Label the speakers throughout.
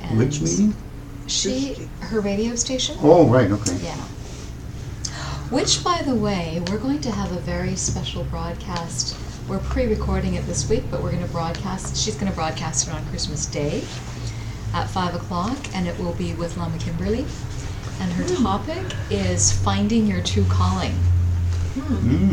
Speaker 1: And
Speaker 2: which meeting?
Speaker 1: Her radio station.
Speaker 2: Oh, right, okay.
Speaker 1: Yeah. Which, by the way, we're going to have a very special broadcast. We're pre-recording it this week, but we're going to broadcast. She's going to broadcast it on Christmas Day at 5 o'clock, and it will be with Lama Kimberly. And her topic is finding your true calling.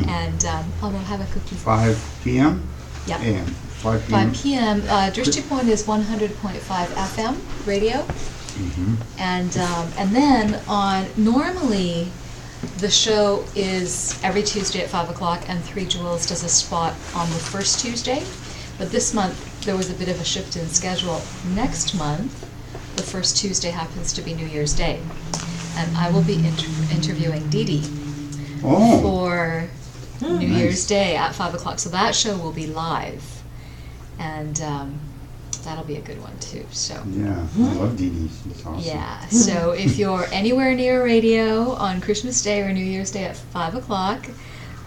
Speaker 1: And I'll have a cookie.
Speaker 2: 5 p.m.?
Speaker 1: Yeah.
Speaker 2: AM. 5 p.m.
Speaker 1: 5 p.m. Drishti Point is 100.5 FM radio.
Speaker 2: Mm-hmm.
Speaker 1: And then normally the show is every Tuesday at 5 o'clock, and 3 Jewels does a spot on the first Tuesday. But this month there was a bit of a shift in schedule. Next month, the first Tuesday happens to be New Year's Day. And I will be interviewing Dee Dee for New Year's Day at 5 o'clock. So that show will be live. And that'll be a good one too. So
Speaker 2: yeah, I love Dee Dee. She's awesome.
Speaker 1: Yeah. So if you're anywhere near radio on Christmas Day or New Year's Day at 5 o'clock,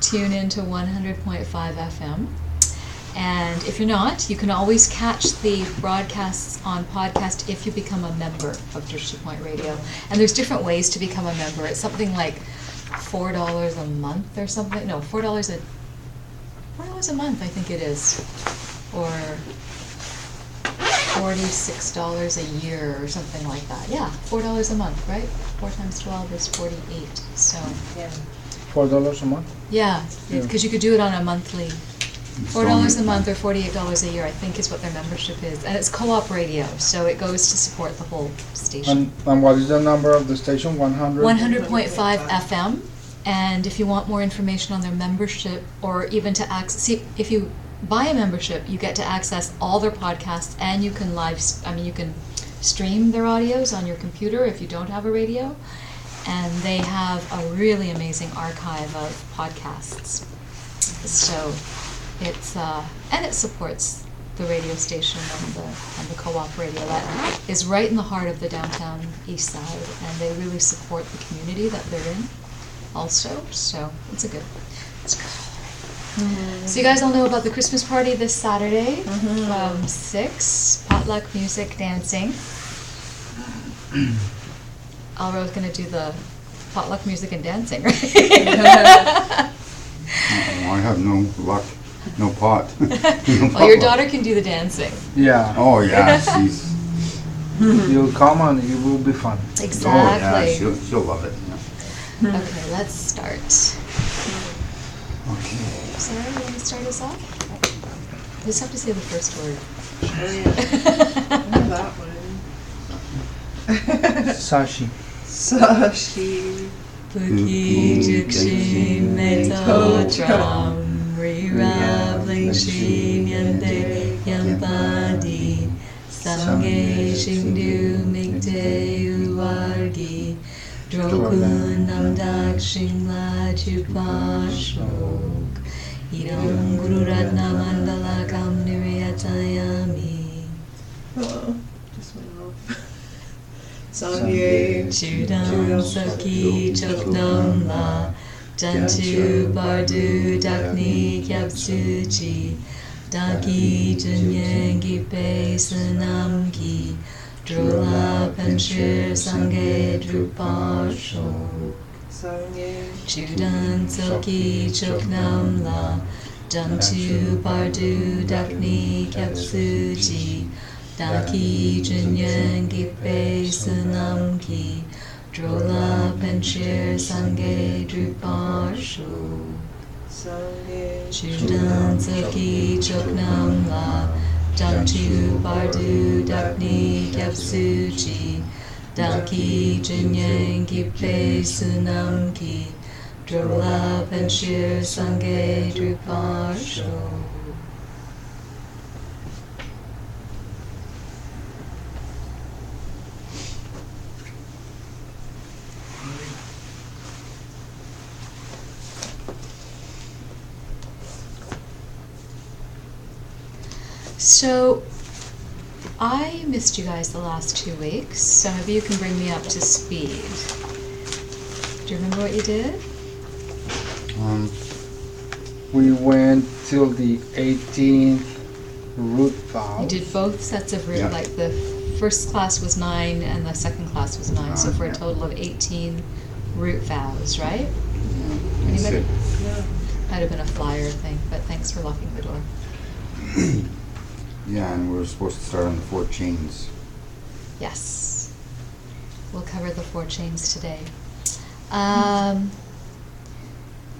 Speaker 1: tune into 100.5 FM. And if you're not, you can always catch the broadcasts on podcast if you become a member of Drishti Point Radio. And there's different ways to become a member. It's something like $4 a month or something. No, $4 a month, I think it is. Or $46 a year or something like that. Yeah, $4 a month, right? 4 times 12 is 48. So
Speaker 3: yeah,
Speaker 4: $4 a month.
Speaker 1: Yeah, because you could do it on a monthly. $4 a month or $48 a year, I think, is what their membership is, and it's co-op radio, so it goes to support the whole station.
Speaker 4: And what is the number of the station? 100.
Speaker 1: 100.5 FM, and if you want more information on their membership, or even to access, see, if you buy a membership, you get to access all their podcasts, and you can you can stream their audios on your computer if you don't have a radio, and they have a really amazing archive of podcasts. So it's and it supports the radio station and the co-op radio that is right in the heart of the downtown east side, and they really support the community that they're in also. So it's good. So you guys all know about the Christmas party this Saturday from 6, potluck, music, dancing. Alra's going to do the potluck, music, and dancing, right?
Speaker 2: I have no luck, no pot.
Speaker 1: Well, your daughter can do the dancing.
Speaker 4: Yeah.
Speaker 2: Oh yeah, she's.
Speaker 4: You'll come and it will be fun.
Speaker 1: Exactly.
Speaker 2: Oh yeah, she'll love it. Yeah.
Speaker 1: Okay, let's start.
Speaker 2: Okay.
Speaker 1: Sarah, you want to start us off? You just have to say the first word.
Speaker 3: oh yeah, I know that one.
Speaker 4: Sashi.
Speaker 3: Sashi.
Speaker 1: Buki Jukshi Meto Drum Re-Raveling Shi Nyante Yampadi Sangye Shingdu Mikte Uwargi Drokun Namdak Shingla Chupashok Idam Guru Ratna Mandala Kam Niriyatayami.
Speaker 3: Just went off. Sangye
Speaker 1: Chudam Saki Chokdam La Jantu Bardu Dakni Kyapsuchi Daki Junyengi Pe Sanamki Drola Panshir Sangye Drupasho
Speaker 3: Sangye
Speaker 1: Chudan Soki Chokdam La Jantu Bardu Dakni Kyapsuchi Daki Junyan Gipe Sunamki Drola Penshir Sangye Drupasho
Speaker 3: Sangye
Speaker 1: Chudan Soki Choknam La Jantu Bardu Dakni Kyapsuchi Daki Junyan Gipe Sunamki Drola Penshir Sangye Drupasho. So, I missed you guys the last 2 weeks, so maybe you can bring me up to speed. Do you remember what you did?
Speaker 4: We went till the 18th root vow.
Speaker 1: You did both sets of root,
Speaker 2: Yeah.
Speaker 1: like the first class was 9 and the second class was 9, so for a
Speaker 2: Yeah.
Speaker 1: total of 18 root vows, right?
Speaker 2: Yeah. That's
Speaker 1: Anybody?
Speaker 2: it.
Speaker 3: Yeah.
Speaker 1: Might have been a flyer thing, but thanks for locking the door.
Speaker 2: Yeah, and we're supposed to start on the 4 chains.
Speaker 1: Yes. We'll cover the 4 chains today.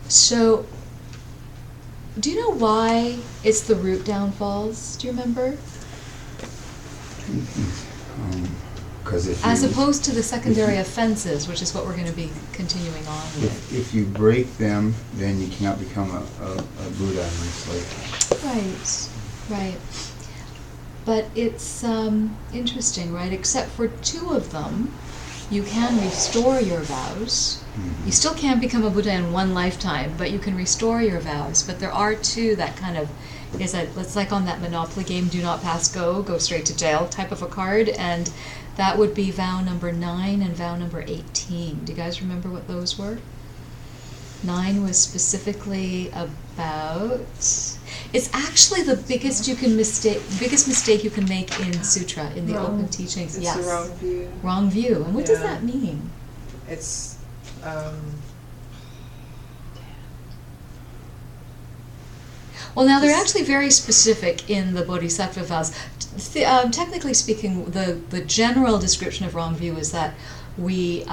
Speaker 1: So, do you know why it's the root downfalls? Do you remember?
Speaker 2: Because
Speaker 1: As opposed to the secondary offenses, which is what we're going to be continuing on with.
Speaker 2: if you break them, then you cannot become a Buddha. And it's like,
Speaker 1: Right. But it's interesting, right? Except for 2 of them, you can restore your vows. You still can't become a Buddha in one lifetime, but you can restore your vows. But there are 2 that kind of it's like on that Monopoly game, do not pass go, go straight to jail type of a card. And that would be vow number 9 and vow number 18. Do you guys remember what those were? 9 was specifically about... It's actually the biggest mistake you can make in sutra, in the
Speaker 3: Wrong.
Speaker 1: open teachings.
Speaker 3: It's
Speaker 1: Yes.
Speaker 3: the wrong view.
Speaker 1: Wrong view. And what does
Speaker 3: Yeah.
Speaker 1: that mean?
Speaker 3: It's
Speaker 1: Well, now they're actually very specific in the Bodhisattva Vows. Technically speaking, the general description of wrong view is that we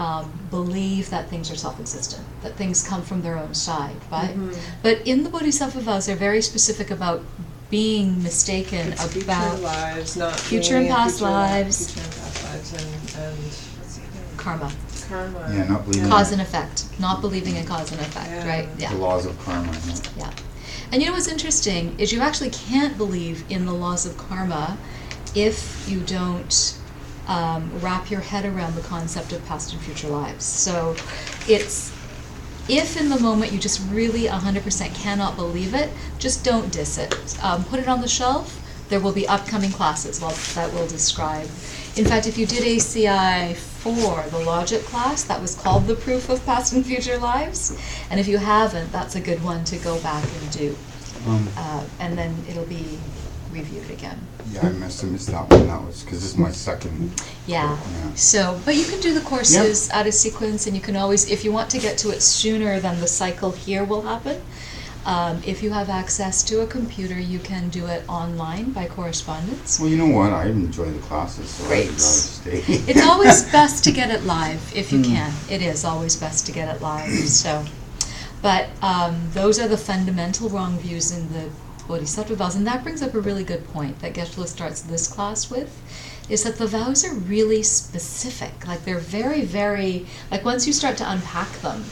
Speaker 1: believe that things are self-existent, that things come from their own side, right? But in the Bodhisattva Vows, they're very specific about being mistaken
Speaker 3: it's
Speaker 1: about
Speaker 3: future lives, not
Speaker 1: future and
Speaker 3: being a
Speaker 1: past
Speaker 3: future
Speaker 1: lives.
Speaker 3: Future and past lives, and what's the other one?
Speaker 1: karma,
Speaker 3: Karma.
Speaker 2: Yeah, not believing
Speaker 1: cause and effect, not believing in cause and effect,
Speaker 3: Yeah.
Speaker 1: right?
Speaker 2: the laws of karma. Yeah.
Speaker 1: Yeah. And you know what's interesting is you actually can't believe in the laws of karma if you don't wrap your head around the concept of past and future lives. So it's, if in the moment you just really 100% cannot believe it, just don't diss it. Put it on the shelf. There will be upcoming classes that will describe. In fact, if you did ACI IV, the logic class, that was called the proof of past and future lives. And if you haven't, that's a good one to go back and do. And then it'll be reviewed again.
Speaker 2: Yeah, I must have missed that one. That was because this is my second.
Speaker 1: Yeah.
Speaker 2: Yeah.
Speaker 1: So, but you can do the courses out of sequence, and you can always, if you want to get to it sooner than the cycle here will happen, if you have access to a computer, you can do it online by correspondence.
Speaker 2: Well, you know what? I enjoy the classes, so
Speaker 1: Great.
Speaker 2: I'd rather stay.
Speaker 1: It's always best to get it live if you can. It is always best to get it live. So, but those are the fundamental wrong views in the Bodhisattva vows, and that brings up a really good point that Geshe starts this class with, is that the vows are really specific. Like they're very, very, like once you start to unpack them,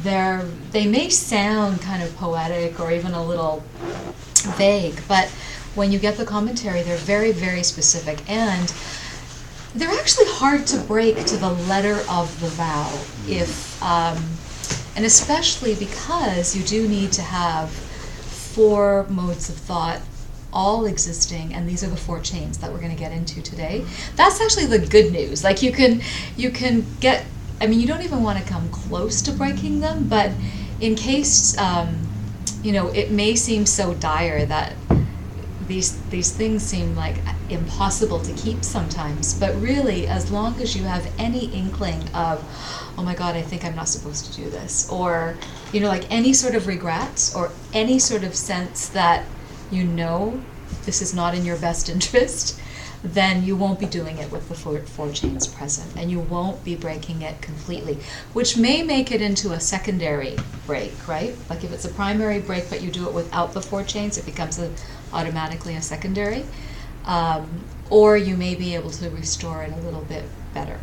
Speaker 1: they may sound kind of poetic or even a little vague, but when you get the commentary, they're very, very specific, and they're actually hard to break to the letter of the vow, if, and especially because you do need to have 4 modes of thought all existing, and these are the 4 chains that we're going to get into today. That's actually the good news. Like you can get, I mean, you don't even want to come close to breaking them, but in case, you know, it may seem so dire that these things seem like impossible to keep sometimes, but really, as long as you have any inkling of, oh my God, I think I'm not supposed to do this, or, you know, like any sort of regrets or any sort of sense that you know this is not in your best interest, then you won't be doing it with the 4 chains present, and you won't be breaking it completely, which may make it into a secondary break, right? Like if it's a primary break but you do it without the 4 chains, it becomes automatically a secondary, or you may be able to restore it a little bit better.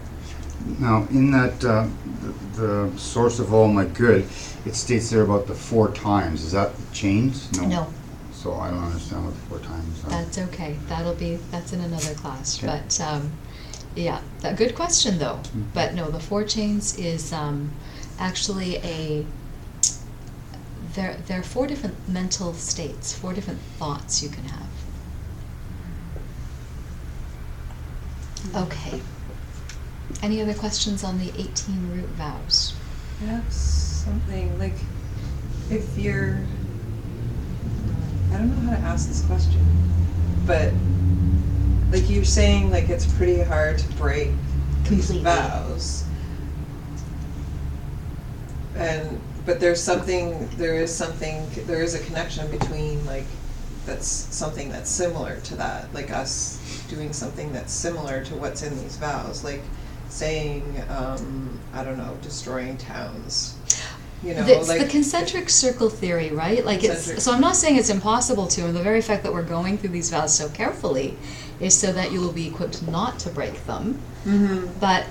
Speaker 2: Now, in that the source of all my good, it states there about the 4 times. Is that the chains?
Speaker 1: No.
Speaker 2: So I don't understand what the 4 times are.
Speaker 1: That's okay. That's in another class.
Speaker 2: Okay.
Speaker 1: But yeah, good question though. But no, the 4 chains is actually there are 4 different mental states, 4 different thoughts you can have. Okay. Any other questions on the 18 root vows?
Speaker 3: That's something like if you're, I don't know how to ask this question, but like you're saying, like it's pretty hard to break these
Speaker 1: Completely.
Speaker 3: vows. But there is a connection between like, that's something that's similar to that, like us doing something that's similar to what's in these vows, like saying, I don't know, destroying towns. You know,
Speaker 1: It's
Speaker 3: like
Speaker 1: the concentric circle theory, right? Like
Speaker 3: Concentric.
Speaker 1: so I'm not saying it's impossible to, and the very fact that we're going through these vows so carefully is so that you will be equipped not to break them.
Speaker 3: Mhm.
Speaker 1: But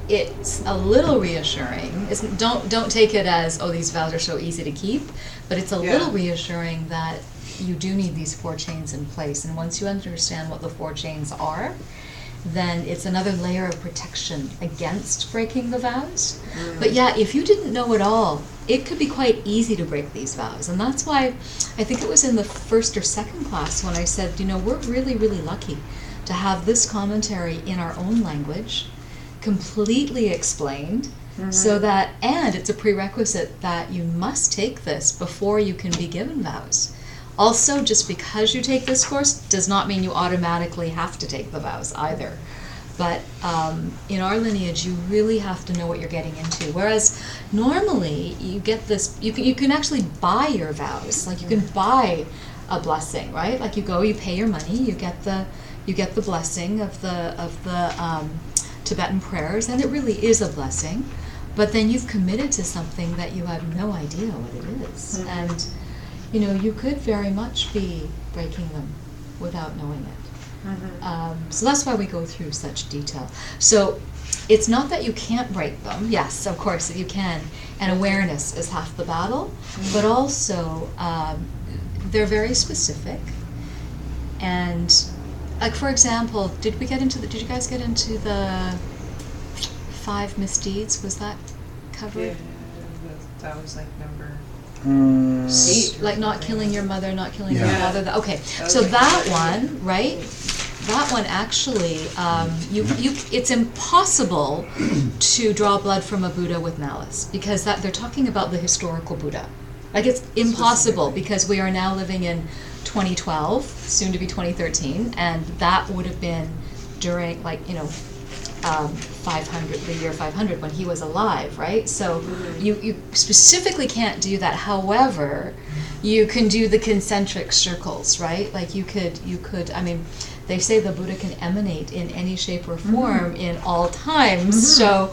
Speaker 1: it's a little reassuring. Don't take it as, oh, these vows are so easy to keep, but it's a
Speaker 3: Yeah.
Speaker 1: little reassuring that you do need these 4 chains in place. And once you understand what the 4 chains are, then it's another layer of protection against breaking the vows. But yeah, if you didn't know at all, it could be quite easy to break these vows. And that's why I think it was in the first or second class when I said, you know, we're really, really lucky to have this commentary in our own language, completely explained, so that, and it's a prerequisite that you must take this before you can be given vows. Also, just because you take this course does not mean you automatically have to take the vows either. But in our lineage, you really have to know what you're getting into. Whereas normally you get this, you can actually buy your vows. Like you can buy a blessing, right? Like you go, you pay your money, you get the blessing of the Tibetan prayers, and it really is a blessing. But then you've committed to something that you have no idea what it is. And you know, you could very much be breaking them without knowing it. So that's why we go through such detail. So it's not that you can't break them. Yes, of course, you can. And awareness is half the battle. But also, they're very specific. And, like for example, did you guys get into the 5 misdeeds? Was that covered?
Speaker 3: Yeah, that was like number
Speaker 1: Like not killing your mother, not killing your
Speaker 2: Yeah.
Speaker 1: father. Okay,
Speaker 3: That
Speaker 1: so
Speaker 3: was
Speaker 1: that
Speaker 3: like-
Speaker 1: one, right? That one actually, it's impossible to draw blood from a Buddha with malice, because they're talking about the historical Buddha. Like it's impossible, because we are now living in 2012, soon to be 2013, and that would have been during, like, you know, 500, the year 500, when he was alive, right? So you specifically can't do that. However, you can do the concentric circles, right? Like you could, I mean, they say the Buddha can emanate in any shape or form in all times. So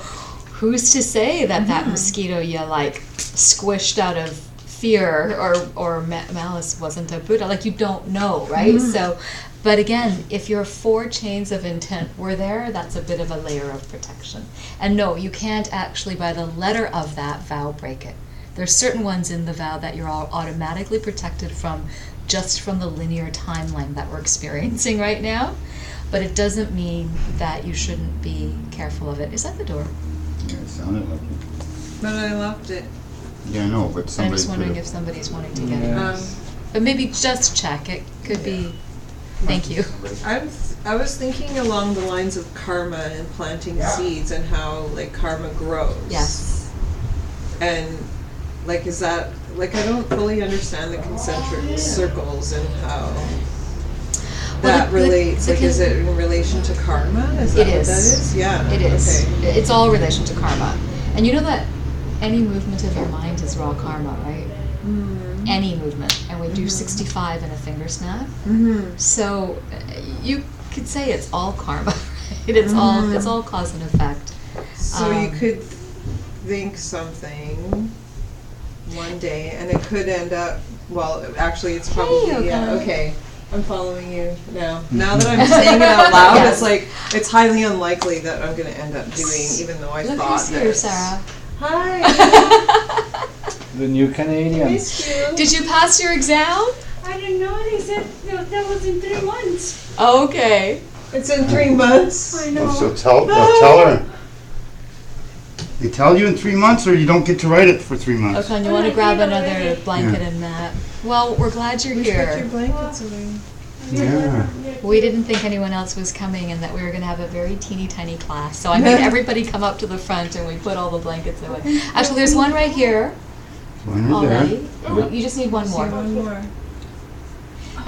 Speaker 1: who's to say that that mosquito you like squished out of fear or malice wasn't a Buddha? Like you don't know, right? So, but again, if your 4 chains of intent were there, that's a bit of a layer of protection. And no, you can't actually, by the letter of that vow, break it. There's certain ones in the vow that you're all automatically protected from, just from the linear timeline that we're experiencing right now. But it doesn't mean that you shouldn't be careful of it. Is that the door?
Speaker 2: Yeah, it sounded like it.
Speaker 3: But I loved it.
Speaker 2: Yeah, I know, but
Speaker 1: I'm
Speaker 2: somebody
Speaker 1: just wondering
Speaker 2: could
Speaker 1: if
Speaker 2: have.
Speaker 1: somebody's wanting to get
Speaker 4: Yeah.
Speaker 1: it. But maybe just check. It could be. Thank you.
Speaker 3: I was thinking along the lines of karma and planting seeds and how like karma grows.
Speaker 1: Yes.
Speaker 3: And like, is that, like, I don't fully understand the concentric circles and how
Speaker 1: Well,
Speaker 3: that relates.
Speaker 1: the
Speaker 3: Like, is it in relation to karma? Is
Speaker 1: It
Speaker 3: that what
Speaker 1: is.
Speaker 3: that is? Yeah.
Speaker 1: It is.
Speaker 3: Okay.
Speaker 1: It's all relation to karma. And you know that any movement of your mind is raw karma, right? Any movement. And we do 65 in a finger snap. So you could say it's all karma, right? It's all cause and effect.
Speaker 3: So you could think something one day, and it could end up. Well, actually, it's probably okay. I'm following you now. Now that I'm saying it out loud,
Speaker 1: Yes.
Speaker 3: it's like it's highly unlikely that I'm going to end up doing, even though I
Speaker 1: Look
Speaker 3: thought
Speaker 1: who's
Speaker 3: that.
Speaker 1: here, Sarah.
Speaker 3: Hi.
Speaker 4: The new Canadians.
Speaker 3: Missed you.
Speaker 1: Did you pass your exam?
Speaker 5: I didn't know. They said that was in 3 months.
Speaker 1: Okay.
Speaker 3: It's in 3 months.
Speaker 5: I
Speaker 2: Oh,
Speaker 5: know.
Speaker 2: so tell her. They tell you in 3 months, or you don't get to write it for 3 months.
Speaker 1: Okay, you
Speaker 5: Oh,
Speaker 1: want to
Speaker 5: I
Speaker 1: grab
Speaker 5: gave it
Speaker 1: another
Speaker 5: already.
Speaker 1: blanket
Speaker 2: Yeah.
Speaker 1: and mat? Well, we're glad you're
Speaker 3: We put your
Speaker 1: here.
Speaker 3: blankets away.
Speaker 2: Yeah.
Speaker 1: We didn't think anyone else was coming and that we were going to have a very teeny tiny class. So I made everybody come up to the front and we put all the blankets away. Actually, there's one right here
Speaker 2: One right
Speaker 1: already.
Speaker 2: there.
Speaker 1: You just need one more.
Speaker 3: One more.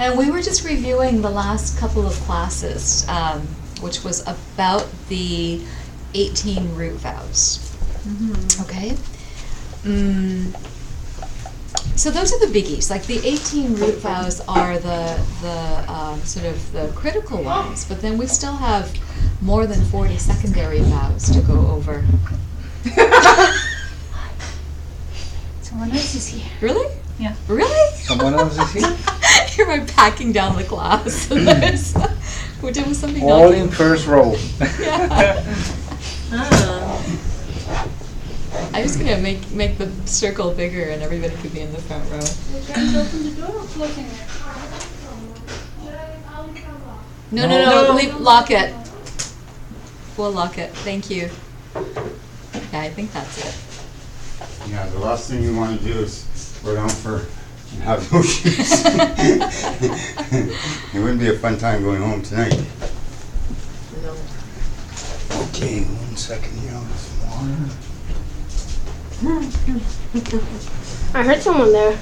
Speaker 1: And we were just reviewing the last couple of classes, which was about the 18 root vows. Okay? So those are the biggies. Like the 18 root vows are the sort of the critical ones, but then we still have more than 40 secondary vows to go over.
Speaker 5: Someone else is here.
Speaker 1: Really?
Speaker 5: Yeah.
Speaker 1: Really?
Speaker 4: Someone else is here?
Speaker 1: You're like packing down the class. We're doing something
Speaker 4: All
Speaker 1: naughty.
Speaker 4: in first row.
Speaker 1: Yeah.
Speaker 3: Ah.
Speaker 1: I'm just gonna make the circle bigger and everybody could be in the front row.
Speaker 5: We can open the door or closing it?
Speaker 1: No,
Speaker 3: No.
Speaker 1: lock it. We'll lock it. Thank you. Yeah, I think that's it.
Speaker 2: Yeah, the last thing you want to do is go down for and have no shoes. It wouldn't be a fun time going home tonight.
Speaker 3: No.
Speaker 2: Okay, 1 second here. I'll get some water.
Speaker 6: I heard someone there.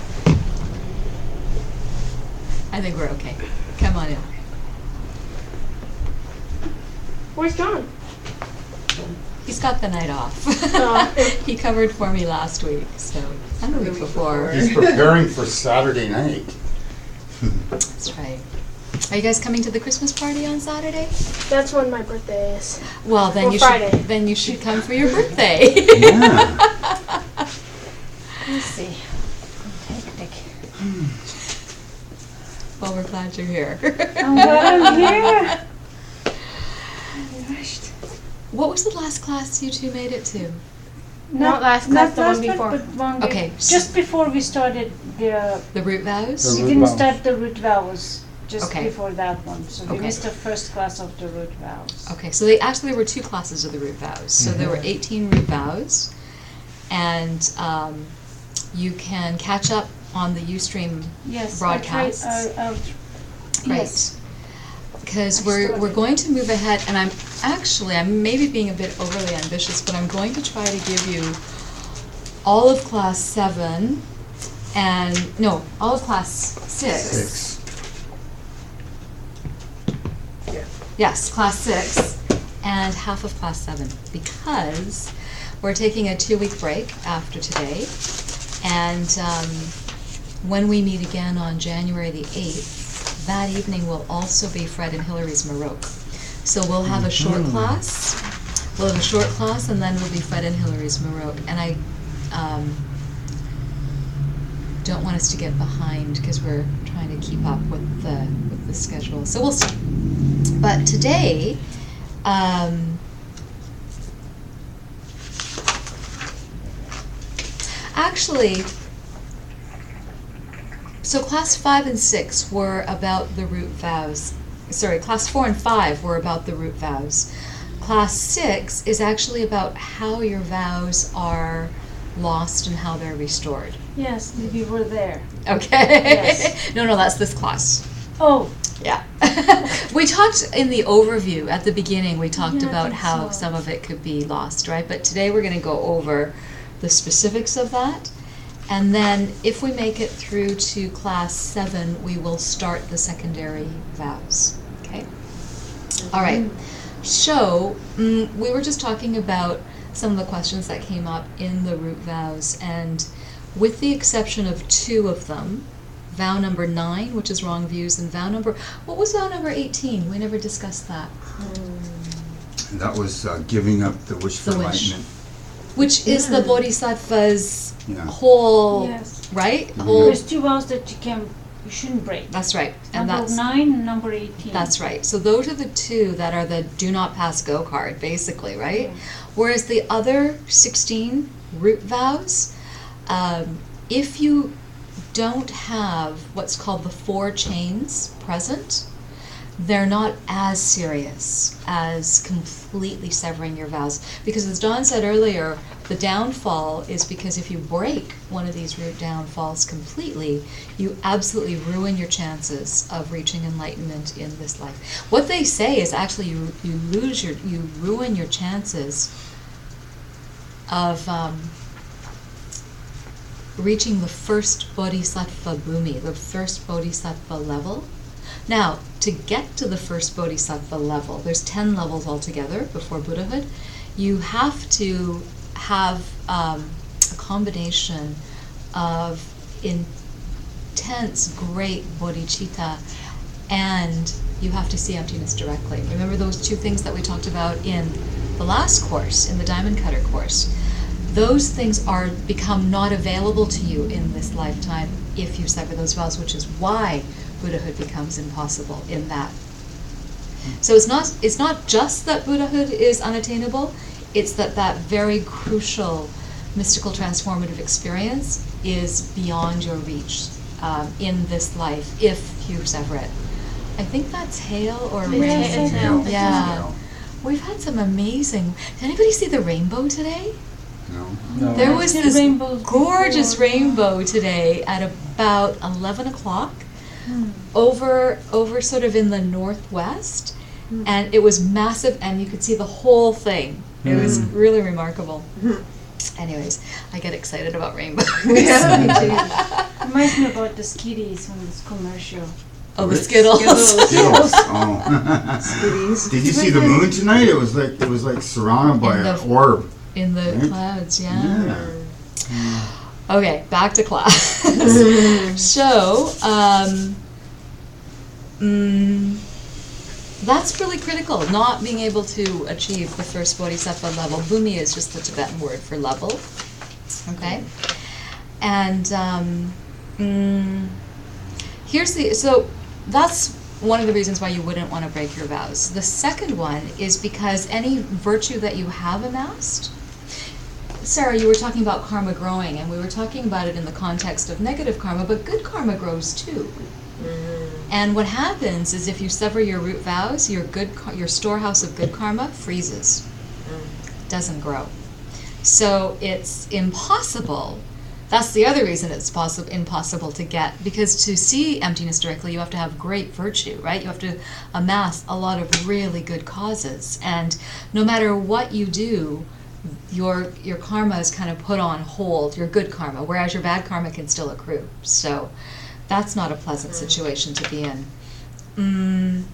Speaker 1: I think we're okay. Come on in.
Speaker 6: Where's John?
Speaker 1: He's got the night off.
Speaker 6: Oh.
Speaker 1: He covered for me last week, so and the week before.
Speaker 2: He's preparing for Saturday night.
Speaker 1: That's right. Are you guys coming to the Christmas party on Saturday?
Speaker 6: That's when my birthday is.
Speaker 1: Well, then
Speaker 6: Or Friday.
Speaker 1: you should come for your birthday.
Speaker 2: Yeah.
Speaker 5: Let's see. Hectic.
Speaker 1: Well, we're glad you're here.
Speaker 5: I'm glad I'm here. I'm rushed.
Speaker 1: What was the last class you two made it to?
Speaker 6: Not last class, the one before.
Speaker 5: But one
Speaker 1: Okay,
Speaker 5: just before we started the,
Speaker 1: The root vows?
Speaker 4: The
Speaker 5: we
Speaker 4: root
Speaker 5: didn't
Speaker 4: vows.
Speaker 5: start the root vows just
Speaker 1: Okay.
Speaker 5: before that one. So we
Speaker 1: Okay.
Speaker 5: missed the first class of the root vows.
Speaker 1: Okay, so there were 2 classes of the root vows. So there were 18 root vows, and you can catch up on the Ustream
Speaker 5: Yes,
Speaker 1: broadcasts. Great.
Speaker 5: Yes.
Speaker 1: Because
Speaker 5: I
Speaker 1: we're
Speaker 5: started.
Speaker 1: going to move ahead, and I'm maybe being a bit overly ambitious, but I'm going to try to give you all of class 7 all of class 6.
Speaker 3: Yeah.
Speaker 1: Yes, class 6 and half of class 7, because we're taking a 2-week break after today, and when we meet again on January the 8th, that evening will also be Fred and Hillary's Maroc. So we'll have a short class. We'll have a short class, and then it'll be Fred and Hillary's Maroc. And I don't want us to get behind because we're trying to keep up with the schedule. So we'll see. But today, actually, so class 5 and 6 were about the root vows. Sorry, class 4 and 5 were about the root vows. Class 6 is actually about how your vows are lost and how they're restored.
Speaker 5: Yes, we were there.
Speaker 1: Okay.
Speaker 5: Yes.
Speaker 1: No, that's this class.
Speaker 5: Oh,
Speaker 1: Yeah. We talked in the overview at the beginning, we talked
Speaker 5: Yeah, I
Speaker 1: about
Speaker 5: think
Speaker 1: how
Speaker 5: so.
Speaker 1: some of it could be lost, right? But today we're going to go over the specifics of that. And then if we make it through to class 7, we will start the secondary vows. Okay? All right. So we were just talking about some of the questions that came up in the root vows, and with the exception of 2 of them, vow number 9, which is wrong views, and what was vow number 18? We never discussed that.
Speaker 2: That was giving up the wish for
Speaker 1: The wish.
Speaker 2: enlightenment.
Speaker 1: Which is the Bodhisattva's
Speaker 2: Yeah.
Speaker 1: whole,
Speaker 5: yes.
Speaker 1: right?
Speaker 2: Mhm.
Speaker 1: Whole.
Speaker 5: There's 2 vows that you shouldn't break.
Speaker 1: That's right, and
Speaker 5: Number
Speaker 1: that's
Speaker 5: 9 and number 18.
Speaker 1: that's right. So those are the 2 that are the do not pass go card, basically, right?
Speaker 5: Yeah.
Speaker 1: Whereas the other 16 root vows, if you don't have what's called the 4 chains present, they're not as serious as completely severing your vows. Because as Dawn said earlier, the downfall is because if you break one of these root downfalls completely, you absolutely ruin your chances of reaching enlightenment in this life. What they say is actually you ruin your chances of reaching the first Bodhisattva bhumi, the first Bodhisattva level. Now, to get to the first Bodhisattva level, there's 10 levels altogether before Buddhahood. You have to have a combination of intense, great bodhicitta, and you have to see emptiness directly. Remember those two things that we talked about in the last course, in the Diamond Cutter course? Those things become not available to you in this lifetime if you sever those vows, which is why Buddhahood becomes impossible in that. So it's not just that Buddhahood is unattainable, it's that very crucial mystical transformative experience is beyond your reach in this life if you sever it. I think that's hail or rain.
Speaker 6: it's hail.
Speaker 1: Yeah. We've had some amazing. Did anybody see the rainbow today?
Speaker 2: No.
Speaker 1: There was
Speaker 5: seen
Speaker 1: this
Speaker 5: rainbows
Speaker 1: gorgeous
Speaker 5: before.
Speaker 1: rainbow today at about 11 o'clock over sort of in the northwest, and it was massive, and you could see the whole thing. It was really remarkable. Anyways, I get excited about rainbows.
Speaker 3: Yeah, me too.
Speaker 5: Reminds me about the Skitties from this commercial.
Speaker 1: Oh, the Skittles.
Speaker 2: Skittles. Oh.
Speaker 3: Skitties.
Speaker 2: Did you see the moon tonight? It was like surrounded by
Speaker 1: In
Speaker 2: an
Speaker 1: the-
Speaker 2: orb.
Speaker 1: In the
Speaker 2: Right?
Speaker 1: clouds, yeah.
Speaker 2: Yeah.
Speaker 1: Okay, back to class. So, that's really critical, not being able to achieve the first bodhisattva level. Bhumi is just the Tibetan word for level. Okay? And so that's one of the reasons why you wouldn't want to break your vows. The second one is because any virtue that you have amassed, Sarah, you were talking about karma growing, and we were talking about it in the context of negative karma, but good karma grows too. And what happens is if you sever your root vows, your storehouse of good karma freezes, doesn't grow. So it's impossible. That's the other reason it's impossible to get, because to see emptiness directly, you have to have great virtue, right? You have to amass a lot of really good causes, and no matter what you do, your karma is kind of put on hold, your good karma, whereas your bad karma can still accrue. So that's not a pleasant situation to be in. And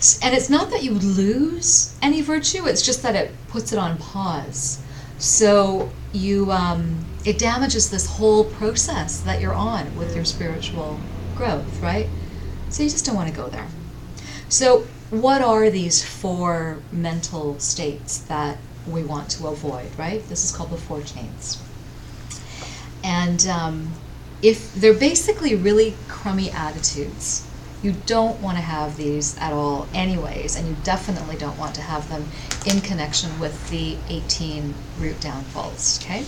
Speaker 1: it's not that you lose any virtue, it's just that it puts it on pause. So it damages this whole process that you're on with your spiritual growth, right? So you just don't want to go there. So what are these 4 mental states that we want to avoid, right? This is called the 4 chains. And if they're basically really crummy attitudes, you don't want to have these at all anyways, and you definitely don't want to have them in connection with the 18 root downfalls, okay?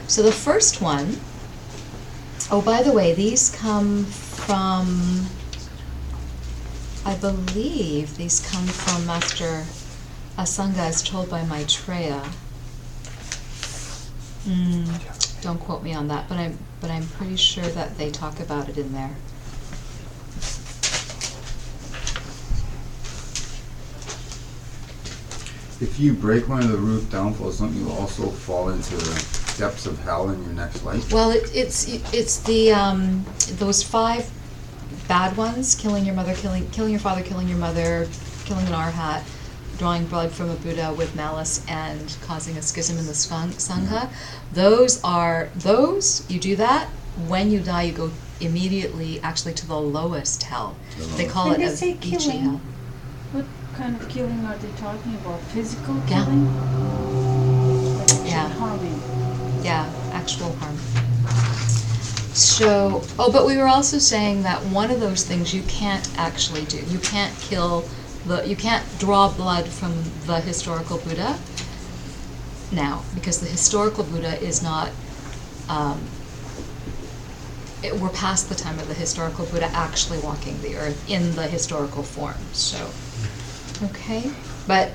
Speaker 1: So the first one, oh, by the way, these come from, I believe these come from Master Asanga as told by Maitreya. Don't quote me on that, but I'm pretty sure that they talk about it in there.
Speaker 2: If you break one of the root downfalls, don't you also fall into the depths of hell in your next life?
Speaker 1: Well, it's the those 5 bad ones: killing your mother, killing your father, killing your mother, killing an arhat, drawing blood from a Buddha with malice, and causing a schism in the Sangha. Those you do that, when you die, you go immediately actually to the lowest hell. They call
Speaker 5: When
Speaker 1: it
Speaker 5: they
Speaker 1: a
Speaker 5: say
Speaker 1: Ichi
Speaker 5: killing,
Speaker 1: hell.
Speaker 5: what kind of killing are they talking about? Physical
Speaker 1: Yeah.
Speaker 5: killing? Like actual
Speaker 1: Yeah.
Speaker 5: harming?
Speaker 1: Yeah, actual harm. So, but we were also saying that one of those things you can't actually do. You can't you can't draw blood from the historical Buddha now, because the historical Buddha is not, we're past the time of the historical Buddha actually walking the earth in the historical form, so, okay, but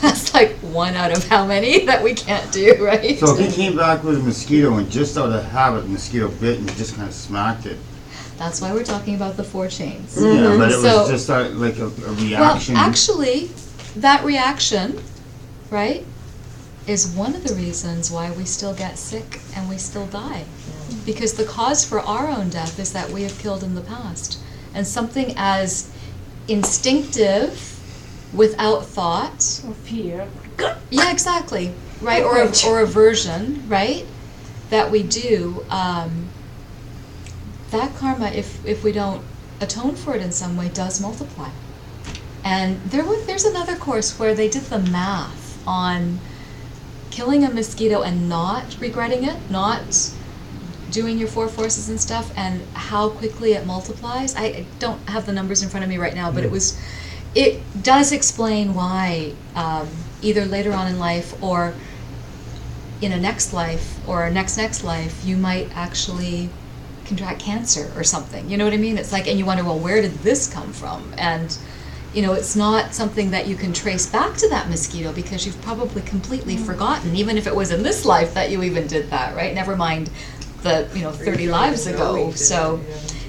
Speaker 1: that's like 1 out of how many that we can't do, right?
Speaker 2: So if he came back with a mosquito and just out of habit, the mosquito bit and you just kind of smacked it.
Speaker 1: That's why we're talking about the 4 chains.
Speaker 2: Yeah, but it was
Speaker 1: So-
Speaker 2: just like a reaction.
Speaker 1: Well, actually, that reaction, right, is one of the reasons why we still get sick and we still die. Because the cause for our own death is that we have killed in the past. And something as instinctive, without thought.
Speaker 5: Or fear.
Speaker 1: Yeah, exactly. Right? Or aversion, right? That we do. That karma, if we don't atone for it in some way, does multiply. And there's another course where they did the math on killing a mosquito and not regretting it, not doing your 4 forces and stuff, and how quickly it multiplies. I don't have the numbers in front of me right now, but it does explain why either later on in life or in a next life or a next life, you might actually contract cancer or something. You know what I mean? It's like, and you wonder, well, where did this come from? And it's not something that you can trace back to that mosquito because you've probably completely forgotten, even if it was in this life that you even did that, right? Never mind the 30 lives ago. So,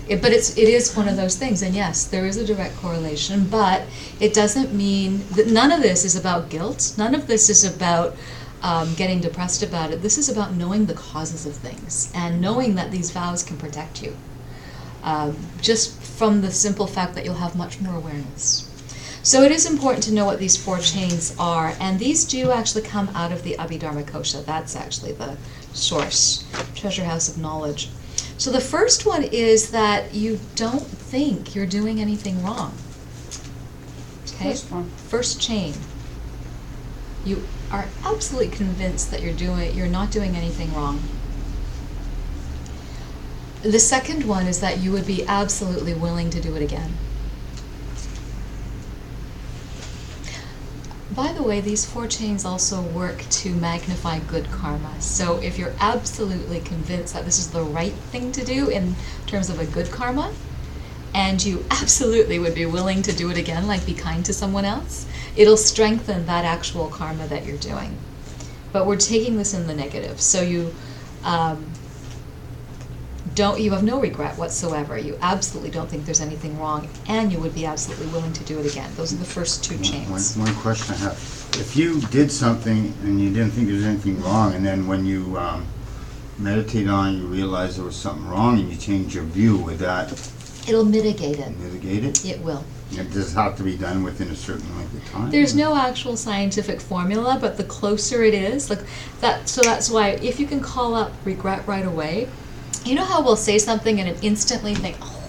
Speaker 1: but it is one of those things, and yes, there is a direct correlation, but it doesn't mean that none of this is about guilt. None of this is about getting depressed about it. This is about knowing the causes of things and knowing that these vows can protect you. Just from the simple fact that you'll have much more awareness. So it is important to know what these 4 chains are, and these do actually come out of the Abhidharma Kosha. That's actually the source, treasure house of knowledge. So the first one is that you don't think you're doing anything wrong. Okay? First chain. You are absolutely convinced that you're not doing anything wrong. The second one is that you would be absolutely willing to do it again. By the way, these 4 chains also work to magnify good karma. So if you're absolutely convinced that this is the right thing to do in terms of a good karma, and you absolutely would be willing to do it again, like be kind to someone else, it'll strengthen that actual karma that you're doing. But we're taking this in the negative. So you have no regret whatsoever. You absolutely don't think there's anything wrong, and you would be absolutely willing to do it again. Those are the first 2 chains.
Speaker 2: One question I have. If you did something and you didn't think there was anything wrong, and then when you meditate on it, you realize there was something wrong and you change your view, would that
Speaker 1: It'll mitigate it.
Speaker 2: mitigate it?
Speaker 1: It will.
Speaker 2: It does have to be done within a certain length of time?
Speaker 1: There's no actual scientific formula, but the closer it is, like that. So that's why if you can call up regret right away, you know how we'll say something and instantly think, oh,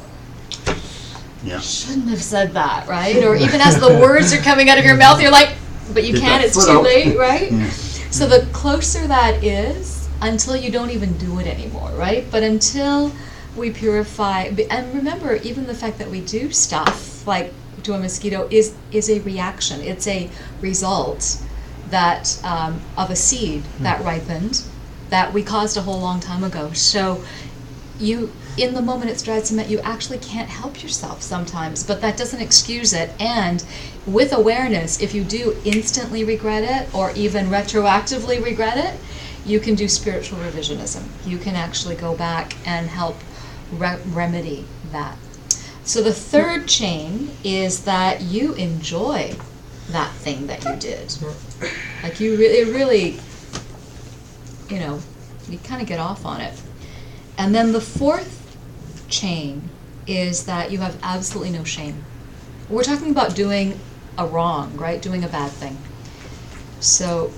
Speaker 2: Yeah.
Speaker 1: shouldn't have said that, right? Or even as the words are coming out of your mouth, you're like, but you
Speaker 2: Get
Speaker 1: can't,
Speaker 2: that
Speaker 1: it's
Speaker 2: foot
Speaker 1: too
Speaker 2: out.
Speaker 1: late, right?
Speaker 2: Yeah.
Speaker 1: So the closer that is, until you don't even do it anymore, right? But until we purify, and remember, even the fact that we do stuff, like to a mosquito, is a reaction. It's a result that of a seed that ripened, that we caused a whole long time ago. So you, in the moment it's dried cement, you actually can't help yourself sometimes, but that doesn't excuse it. And with awareness, if you do instantly regret it or even retroactively regret it, you can do spiritual revisionism. You can actually go back and help remedy that. So the third chain is that you enjoy that thing that you did. Like you really, you kind of get off on it. And then the fourth chain is that you have absolutely no shame. We're talking about doing a wrong, right? Doing a bad thing. So,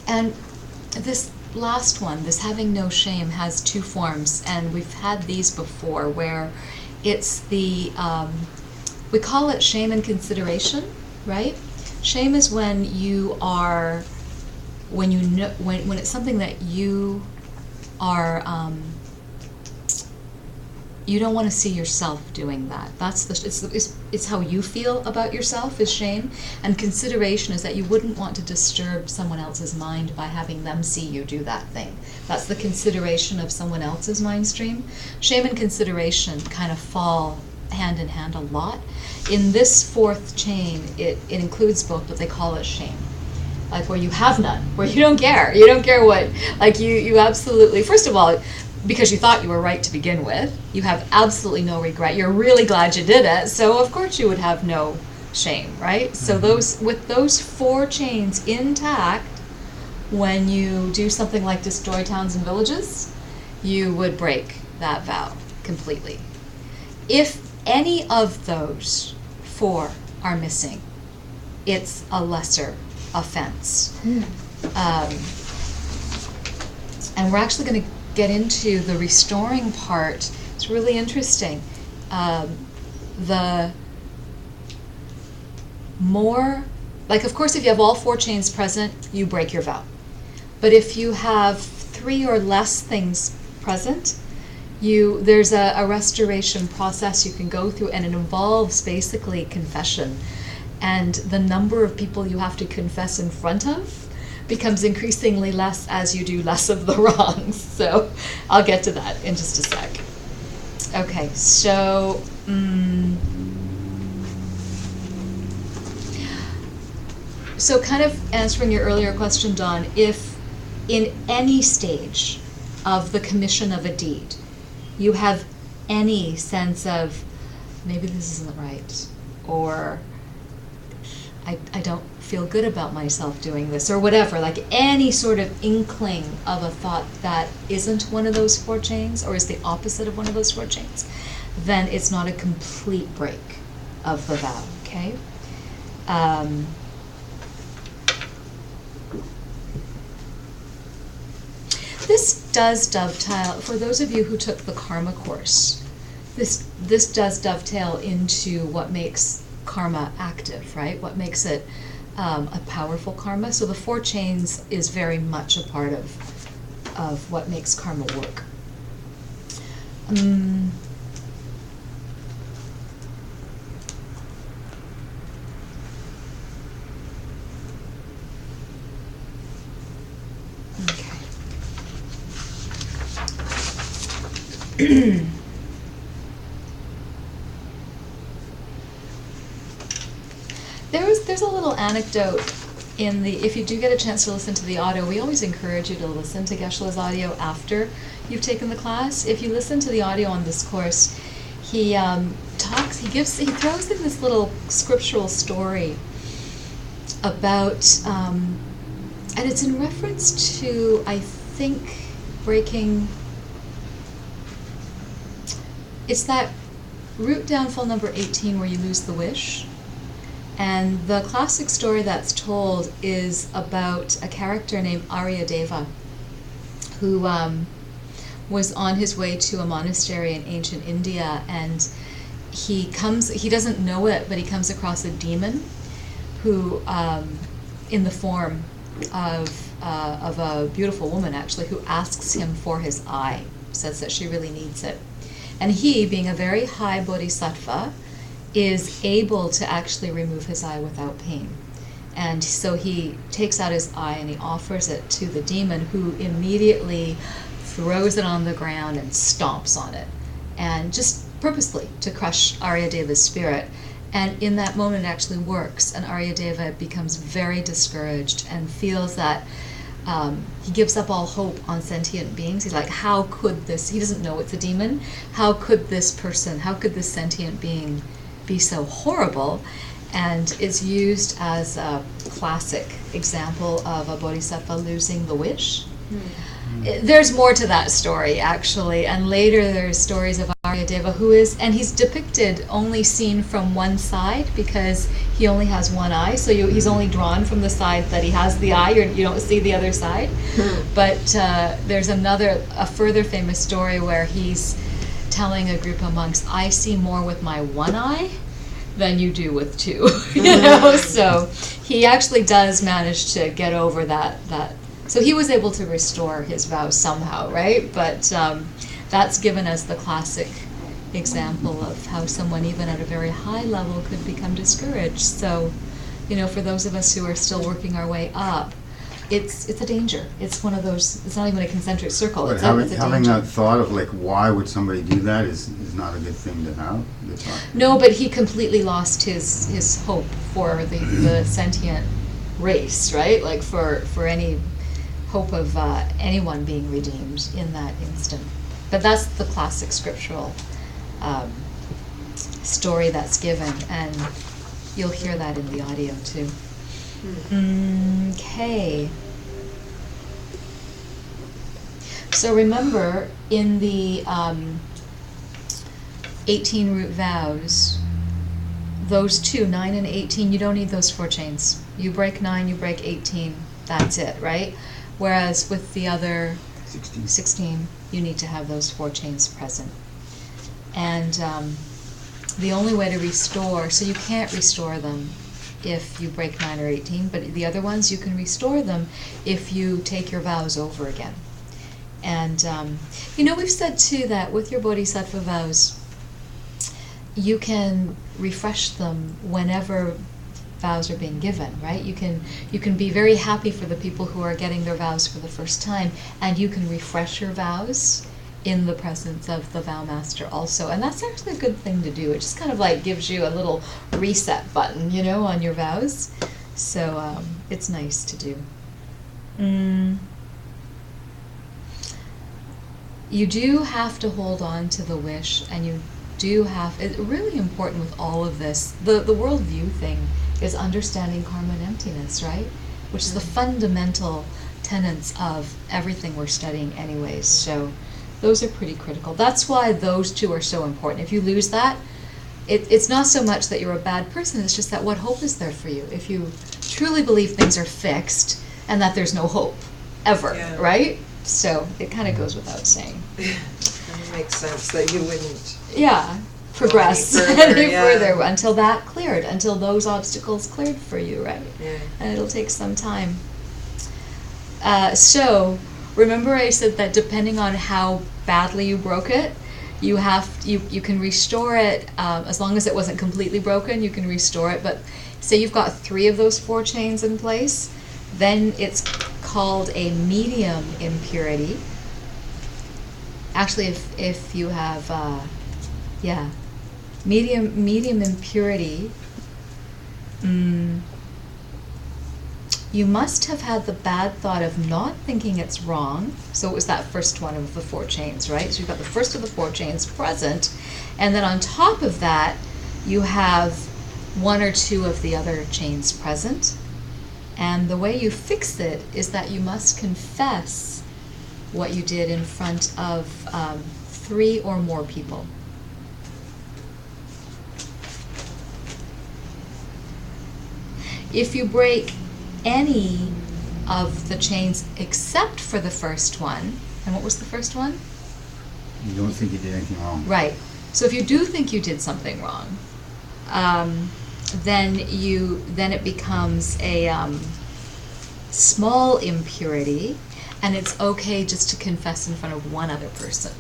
Speaker 1: and this last one, this having no shame, has two forms, and we've had these before, where it's the, we call it shame and consideration, right? Shame is when you are, when you know, when it's something that you are, you don't want to see yourself doing that. That's it's how you feel about yourself is shame, and consideration is that you wouldn't want to disturb someone else's mind by having them see you do that thing. That's the consideration of someone else's mind stream. Shame and consideration kind of fall hand in hand a lot. In this fourth chain, it includes both, but they call it shame. Like where you have none, where you don't care what, like you absolutely, first of all, because you thought you were right to begin with, you have absolutely no regret. You're really glad you did it, so of course you would have no shame, right? So with those 4 chains intact, when you do something like destroy towns and villages, you would break that vow completely. If any of those 4 are missing, it's a lesser offense. And we're actually going to get into the restoring part. It's really interesting. The more, like, of course, if you have all 4 chains present, you break your vow. But if you have 3 or less things present, there's a restoration process you can go through, and it involves basically confession. And the number of people you have to confess in front of becomes increasingly less as you do less of the wrongs. So I'll get to that in just a sec. Okay, so so kind of answering your earlier question, Dawn, if in any stage of the commission of a deed you have any sense of maybe this isn't right, or I don't feel good about myself doing this, or whatever, like any sort of inkling of a thought that isn't one of those 4 chains, or is the opposite of one of those 4 chains, then it's not a complete break of the vow, okay? This does dovetail, for those of you who took the karma course, this does dovetail into what makes karma active, right? What makes it a powerful karma. So the 4 chains is very much a part of what makes karma work. Okay. There's a little anecdote in the, if you do get a chance to listen to the audio, we always encourage you to listen to Geshe-la's audio after you've taken the class. If you listen to the audio on this course, he throws in this little scriptural story about, and it's in reference to, I think, breaking, it's that root downfall number 18 where you lose the wish. And the classic story that's told is about a character named Aryadeva, who was on his way to a monastery in ancient India, and he doesn't know it, but he comes across a demon who, in the form of a beautiful woman actually, who asks him for his eye, says that she really needs it. And he, being a very high bodhisattva, is able to actually remove his eye without pain. And so he takes out his eye and he offers it to the demon, who immediately throws it on the ground and stomps on it, and just purposely to crush Aryadeva's spirit. And in that moment it actually works, and Aryadeva becomes very discouraged and feels that he gives up all hope on sentient beings. He's like, how could this, he doesn't know it's a demon, how could this sentient being be so horrible? And is used as a classic example of a bodhisattva losing the wish. There's more to that story, actually, and later there's stories of Aryadeva who is, and he's depicted only seen from one side because he only has one eye, so he's only drawn from the side that he has the eye, you don't see the other side. But there's a further famous story where he's telling a group of monks, I see more with my one eye than you do with 2. So he actually does manage to get over that. So he was able to restore his vows somehow, right? But that's given as the classic example of how someone, even at a very high level, could become discouraged. So, for those of us who are still working our way up, it's a danger. It's one of those, it's not even a concentric circle.
Speaker 2: But
Speaker 1: it's
Speaker 2: having that thought of, like, why would somebody do that is not a good thing to have.
Speaker 1: No, but he completely lost his hope for the sentient race, right? Like for any hope of anyone being redeemed in that instant. But that's the classic scriptural story that's given. And You'll hear that in the audio too. Okay. So remember, in the 18 root vows, those two, 9 and 18, you don't need those 4 chains. You break 9, you break 18, that's it, right? Whereas with the other 16, you need to have those 4 chains present. And the only way to restore, so you can't restore them if you break 9 or 18, but the other ones you can restore them if you take your vows over again. And we've said too that with your Bodhisattva vows, you can refresh them whenever vows are being given, right? You can be very happy for the people who are getting their vows for the first time, and you can refresh your vows in the presence of the vow master also. And that's actually a good thing to do. It just kind of like gives you a little reset button, on your vows. So it's nice to do. You do have to hold on to the wish, and you do have, it's really important with all of this, the worldview thing is understanding karma and emptiness, right? Which is the fundamental tenets of everything we're studying anyways. So those are pretty critical. That's why those two are so important. If you lose that, it's not so much that you're a bad person, it's just that what hope is there for you? If you truly believe things are fixed and that there's no hope, ever, right? So it kind of goes without saying.
Speaker 3: It makes sense that you wouldn't
Speaker 1: progress
Speaker 3: any
Speaker 1: further until that cleared, until those obstacles cleared for you, right?
Speaker 3: Yeah.
Speaker 1: And it'll take some time. So remember I said that depending on how badly you broke it, you can restore it, as long as it wasn't completely broken, you can restore it. But say you've got 3 of those 4 chains in place, then it's called a medium impurity. Actually, if you have medium impurity, you must have had the bad thought of not thinking it's wrong. So it was that first one of the 4 chains, right? So you've got the first of the 4 chains present, and then on top of that, you have 1 or 2 of the other chains present. And the way you fix it is that you must confess what you did in front of 3 or more people. If you break any of the chains except for the first one, and what was the first one?
Speaker 2: You don't think you did anything wrong.
Speaker 1: Right. So if you do think you did something wrong, then it becomes a small impurity, and it's okay just to confess in front of 1 other person.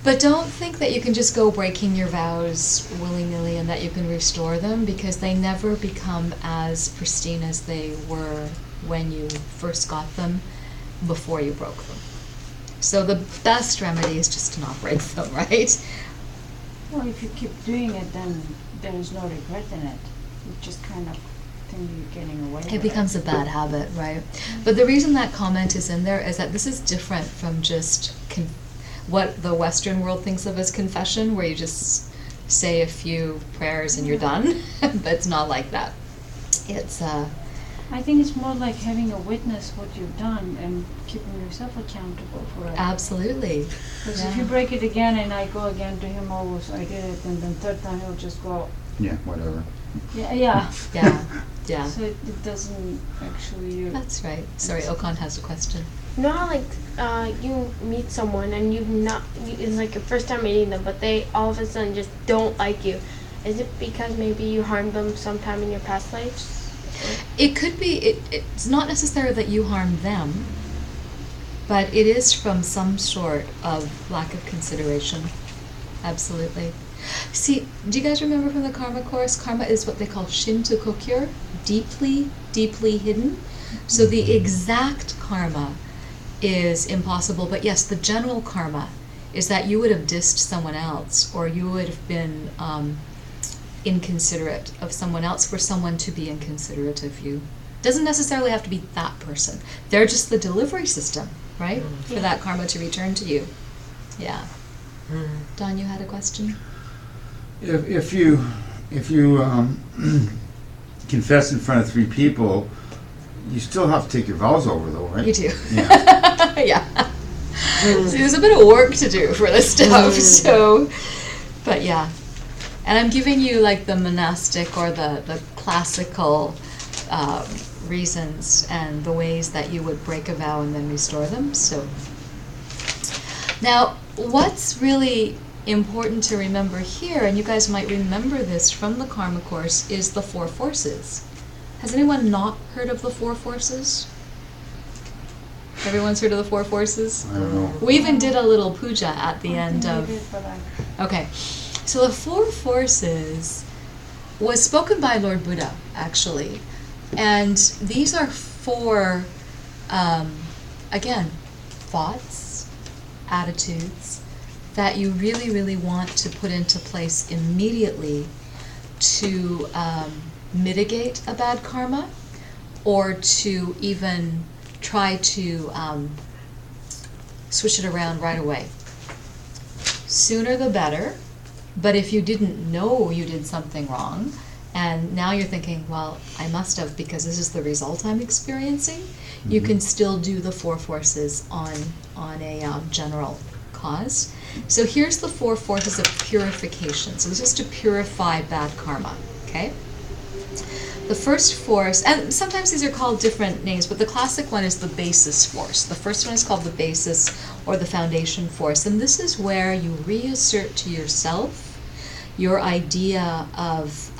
Speaker 1: But don't think that you can just go breaking your vows willy-nilly and that you can restore them, because they never become as pristine as they were when you first got them, before you broke them. So the best remedy is just to not break them, right?
Speaker 5: Well, if you keep doing it, then there is no regret in it. You just kind of think you're getting away with it.
Speaker 1: It becomes a bad habit, right? But the reason that comment is in there is that this is different from just what the Western world thinks of as confession, where you just say a few prayers and you're done. But it's not like that. It's
Speaker 5: I think it's more like having a witness what you've done and keeping yourself accountable for it.
Speaker 1: Absolutely.
Speaker 5: Because if you break it again and I go again to him, oh, so I did it, and then third time he'll just go,
Speaker 2: Yeah, whatever.
Speaker 5: yeah.
Speaker 1: Yeah.
Speaker 5: So it doesn't actually.
Speaker 1: That's right. Sorry, Okan has a question.
Speaker 6: You know how you meet someone and it's like your first time meeting them, but they all of a sudden just don't like you. Is it because maybe you harmed them sometime in your past lives?
Speaker 1: It could be, it's not necessarily that you harmed them, but it is from some sort of lack of consideration. Absolutely. See, do you guys remember from the Karma course? Karma is what they call Shinto-kokyo, deeply, deeply hidden. So the exact karma is impossible, but yes, the general karma is that you would have dissed someone else, or you would have been inconsiderate of someone else for someone to be inconsiderate of you. Doesn't necessarily have to be that person. They're just the delivery system. right? For
Speaker 6: Yeah.
Speaker 1: that karma to return to you. Yeah. Don, you had a question?
Speaker 2: If you confess in front of 3 people, you still have to take your vows over, though, right?
Speaker 1: You do.
Speaker 2: Yeah.
Speaker 1: Yeah. So there's a bit of work to do for this stuff. So, but yeah. And I'm giving you like the monastic or the classical reasons and the ways that you would break a vow and then restore them. So now, what's really important to remember here, and you guys might remember this from the Karma course, is the 4 forces. Has anyone not heard of the 4 forces? Everyone's heard of the 4 forces?
Speaker 2: I don't know.
Speaker 1: We even did a little puja at the
Speaker 5: I
Speaker 1: end
Speaker 5: think
Speaker 1: of...
Speaker 5: we did, but
Speaker 1: Okay, so the 4 forces was spoken by Lord Buddha, actually. And these are 4, again, thoughts, attitudes that you really, really want to put into place immediately to mitigate a bad karma, or to even try to switch it around right away. Sooner the better, but if you didn't know you did something wrong, and now you're thinking, well, I must have because this is the result I'm experiencing, you can still do the 4 forces on a general cause. So here's the 4 forces of purification. So this is to purify bad karma, okay? The first force, and sometimes these are called different names, but the classic one is the basis force. The first one is called the basis or the foundation force, and this is where you reassert to yourself your idea of,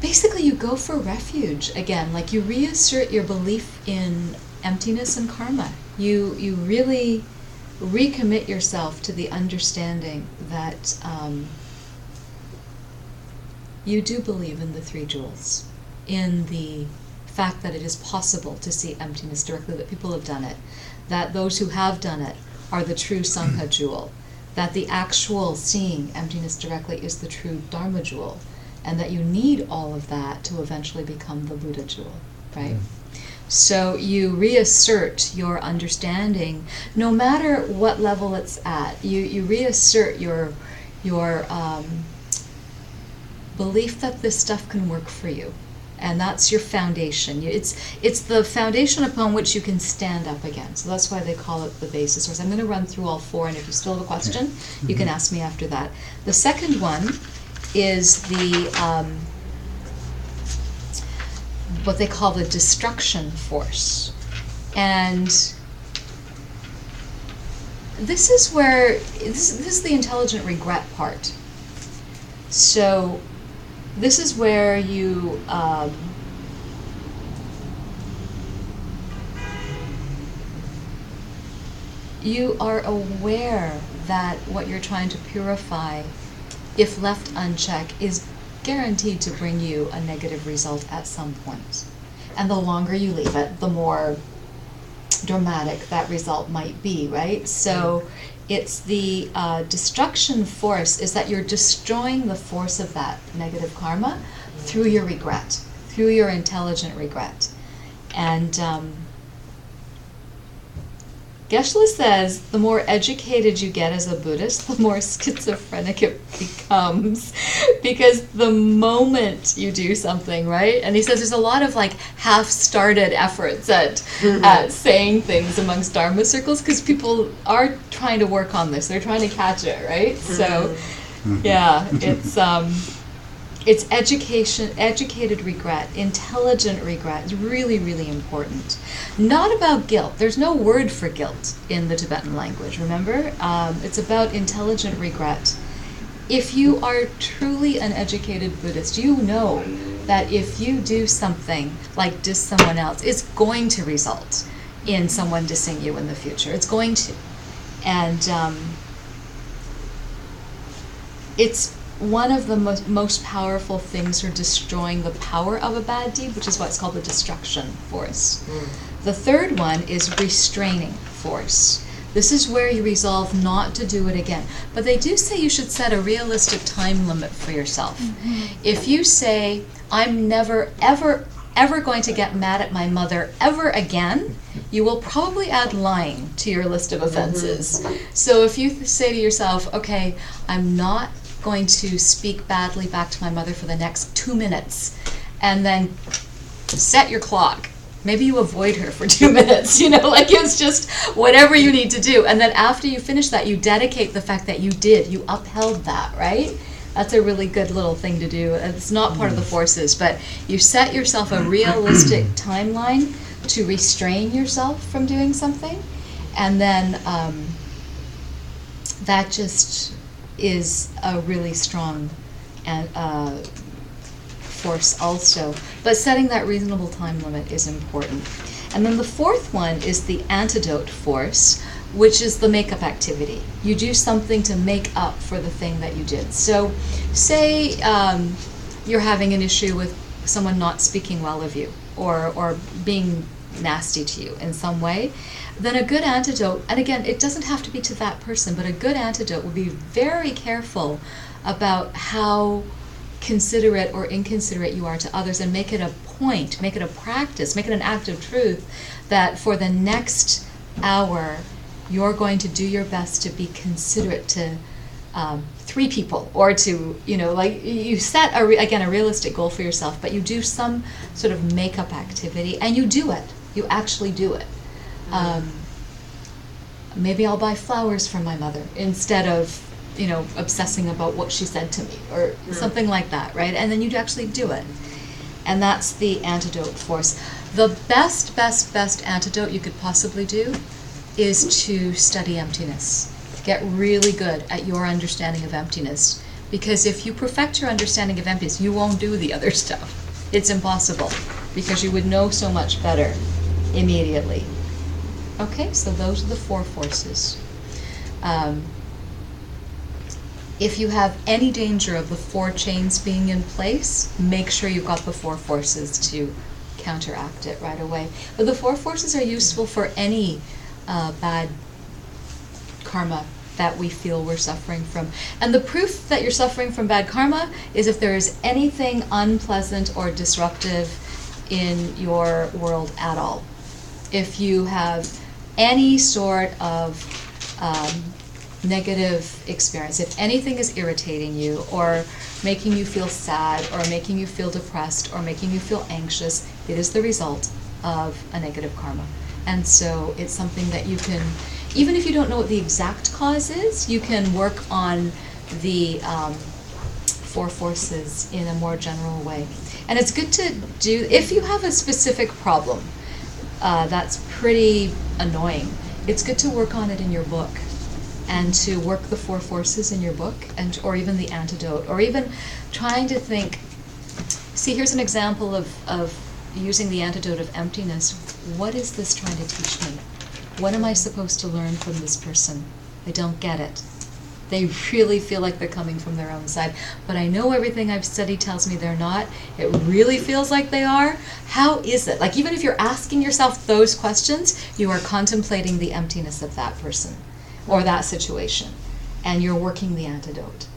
Speaker 1: basically you go for refuge again, like you reassert your belief in emptiness and karma. You really recommit yourself to the understanding that you do believe in the 3 jewels, in the fact that it is possible to see emptiness directly, that people have done it, that those who have done it are the true Sangha jewel, that the actual seeing emptiness directly is the true Dharma jewel, and that you need all of that to eventually become the Buddha jewel, right? So you reassert your understanding, no matter what level it's at. You reassert your belief that this stuff can work for you, and that's your foundation. It's the foundation upon which you can stand up again. So that's why they call it the basis. So I'm going to run through all 4, and if you still have a question, you can ask me after that. The second one is the what they call the destruction force, and this is where this is the intelligent regret part. So this is where you you are aware that what you're trying to purify, if left unchecked, is guaranteed to bring you a negative result at some point. And the longer you leave it, the more dramatic that result might be, right? So it's the destruction force is that you're destroying the force of that negative karma through your regret, through your intelligent regret. And Geshe-la says the more educated you get as a Buddhist, the more schizophrenic it becomes, because the moment you do something, right? And he says there's a lot of like half-started efforts at saying things amongst Dharma circles, because people are trying to work on this. They're trying to catch it, right? So, yeah, it's educated regret, intelligent regret. It's really, really important. Not about guilt. There's no word for guilt in the Tibetan language, remember? It's about intelligent regret. If you are truly an educated Buddhist, you know that if you do something like diss someone else, it's going to result in someone dissing you in the future. It's going to. And it's one of the most powerful things for destroying the power of a bad deed, which is why it's called the destruction force. The third one is restraining force. This is where you resolve not to do it again. But they do say you should set a realistic time limit for yourself. If you say, I'm never, ever, ever going to get mad at my mother ever again, you will probably add lying to your list of offenses. So if you say to yourself, okay, I'm not going to speak badly back to my mother for the next 2 minutes, and then set your clock. Maybe you avoid her for 2 minutes, like it's just whatever you need to do. And then after you finish that, you dedicate the fact that you upheld that, right? That's a really good little thing to do. It's not part of the forces, but you set yourself a realistic timeline to restrain yourself from doing something. And then that just is a really strong force also. But setting that reasonable time limit is important. And then the fourth one is the antidote force, which is the makeup activity. You do something to make up for the thing that you did. So say you're having an issue with someone not speaking well of you or being nasty to you in some way, then a good antidote, and again, it doesn't have to be to that person, but a good antidote would be very careful about how considerate or inconsiderate you are to others, and make it a point, make it a practice, make it an act of truth that for the next hour you're going to do your best to be considerate to 3 people, or to, you set a realistic goal for yourself, but you do some sort of makeup activity, and you do it. You actually do it. Maybe I'll buy flowers for my mother instead of, obsessing about what she said to me, or something like that, right? And then you'd actually do it. And that's the antidote force. The best antidote you could possibly do is to study emptiness. Get really good at your understanding of emptiness. Because if you perfect your understanding of emptiness, you won't do the other stuff. It's impossible, because you would know so much better immediately. Okay, so those are the 4 forces. If you have any danger of the 4 chains being in place, make sure you've got the 4 forces to counteract it right away. But the 4 forces are useful for any bad karma that we feel we're suffering from. And the proof that you're suffering from bad karma is if there is anything unpleasant or disruptive in your world at all. If you have any sort of negative experience, if anything is irritating you or making you feel sad or making you feel depressed or making you feel anxious, it is the result of a negative karma. And so it's something that you can, even if you don't know what the exact cause is, you can work on the 4 forces in a more general way. And it's good to do, if you have a specific problem that's pretty annoying, it's good to work on it in your book, and to work the 4 forces in your book, and or even the antidote, or even trying to think, see, here's an example of using the antidote of emptiness. What is this trying to teach me? What am I supposed to learn from this person? I don't get it. They really feel like they're coming from their own side, but I know everything I've studied tells me they're not. It really feels like they are. How is it? Like, even if you're asking yourself those questions, you are contemplating the emptiness of that person or that situation, and you're working the antidote.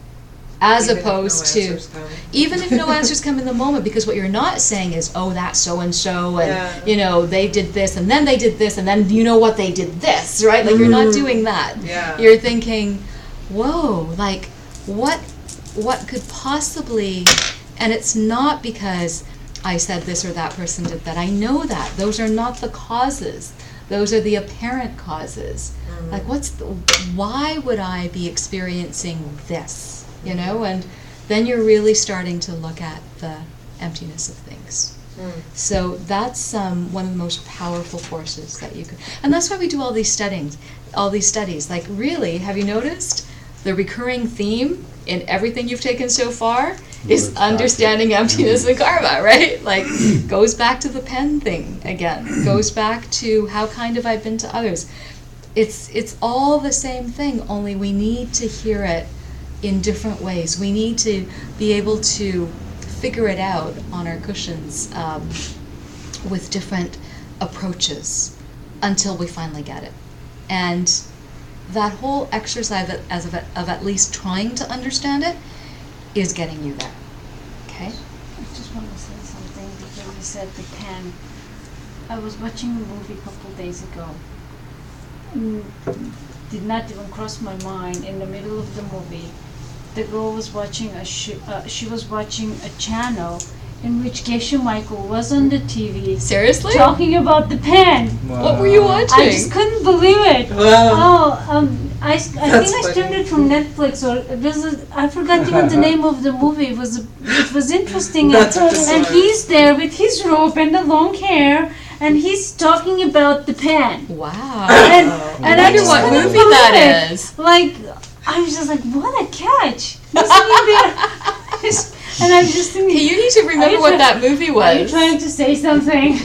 Speaker 1: As
Speaker 3: Even
Speaker 1: opposed
Speaker 3: if no
Speaker 1: to,
Speaker 3: answers come.
Speaker 1: even if no answers come in the moment, because what you're not saying is, oh, that's so-and-so, and, they did this, and then they did this, and then you know what, they did this, right? Like, you're not doing that.
Speaker 3: Yeah.
Speaker 1: You're thinking, whoa, like, what could possibly, and it's not because I said this or that person did that. I know that. Those are not the causes. Those are the apparent causes. Like, why would I be experiencing this? And then you're really starting to look at the emptiness of things. So that's one of the most powerful forces that you could, and that's why we do all these studies. Like, really, have you noticed the recurring theme in everything you've taken so far is understanding emptiness and karma, right? Like, goes back to the pen thing again. Goes back to how kind have I been to others. It's all the same thing, only we need to hear it in different ways. We need to be able to figure it out on our cushions with different approaches until we finally get it. And that whole exercise of at least trying to understand it is getting you there. Okay?
Speaker 5: I just want to say something, because you said the pen. I was watching a movie a couple days ago. Mm, did not even cross my mind. In the middle of the movie, the girl was watching she was watching a channel in which Geshe Michael was on the TV
Speaker 1: Seriously?
Speaker 5: talking about the pen.
Speaker 1: What were you watching?
Speaker 5: I just couldn't believe it.
Speaker 3: Wow.
Speaker 5: I think I streamed it from Netflix, or it was I forgot even the name of the movie. It was interesting,
Speaker 3: That's
Speaker 5: and
Speaker 3: bizarre.
Speaker 5: he's there with his robe and the long hair, and he's talking about the pen.
Speaker 1: Wow.
Speaker 5: And
Speaker 1: I
Speaker 5: I
Speaker 1: wonder
Speaker 5: just
Speaker 1: what
Speaker 5: couldn't
Speaker 1: movie
Speaker 5: believe
Speaker 1: that
Speaker 5: it.
Speaker 1: is.
Speaker 5: Like, I was just like, what a catch! Listening there, and I was just thinking,
Speaker 1: Hey, you need to remember what that movie
Speaker 5: are you
Speaker 1: was.
Speaker 5: trying to say something?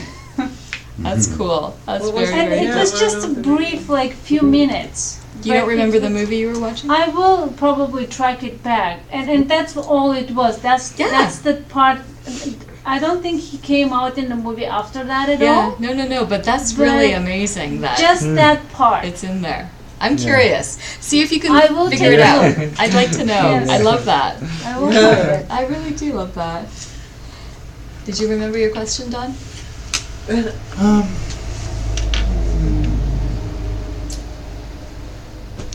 Speaker 1: That's cool. That's
Speaker 3: What was
Speaker 1: very,
Speaker 5: And
Speaker 1: very
Speaker 5: it
Speaker 1: cool.
Speaker 5: was just a brief, like, few minutes.
Speaker 1: You don't
Speaker 5: But
Speaker 1: remember
Speaker 5: it
Speaker 1: the
Speaker 5: was-
Speaker 1: movie you were watching?
Speaker 5: I will probably track it back, and that's all it was. That's the part. I don't think he came out in the movie after that at
Speaker 1: Yeah,
Speaker 5: all.
Speaker 1: no, but that's
Speaker 5: But
Speaker 1: really amazing that
Speaker 5: Just that part.
Speaker 1: it's in there. I'm curious. See if you can
Speaker 5: I will
Speaker 1: figure
Speaker 5: take
Speaker 1: it
Speaker 5: a
Speaker 1: out.
Speaker 5: look.
Speaker 1: I'd like to know.
Speaker 5: Yes.
Speaker 1: I love that.
Speaker 5: I will find it.
Speaker 1: I really do love that. Did you remember your question, Don?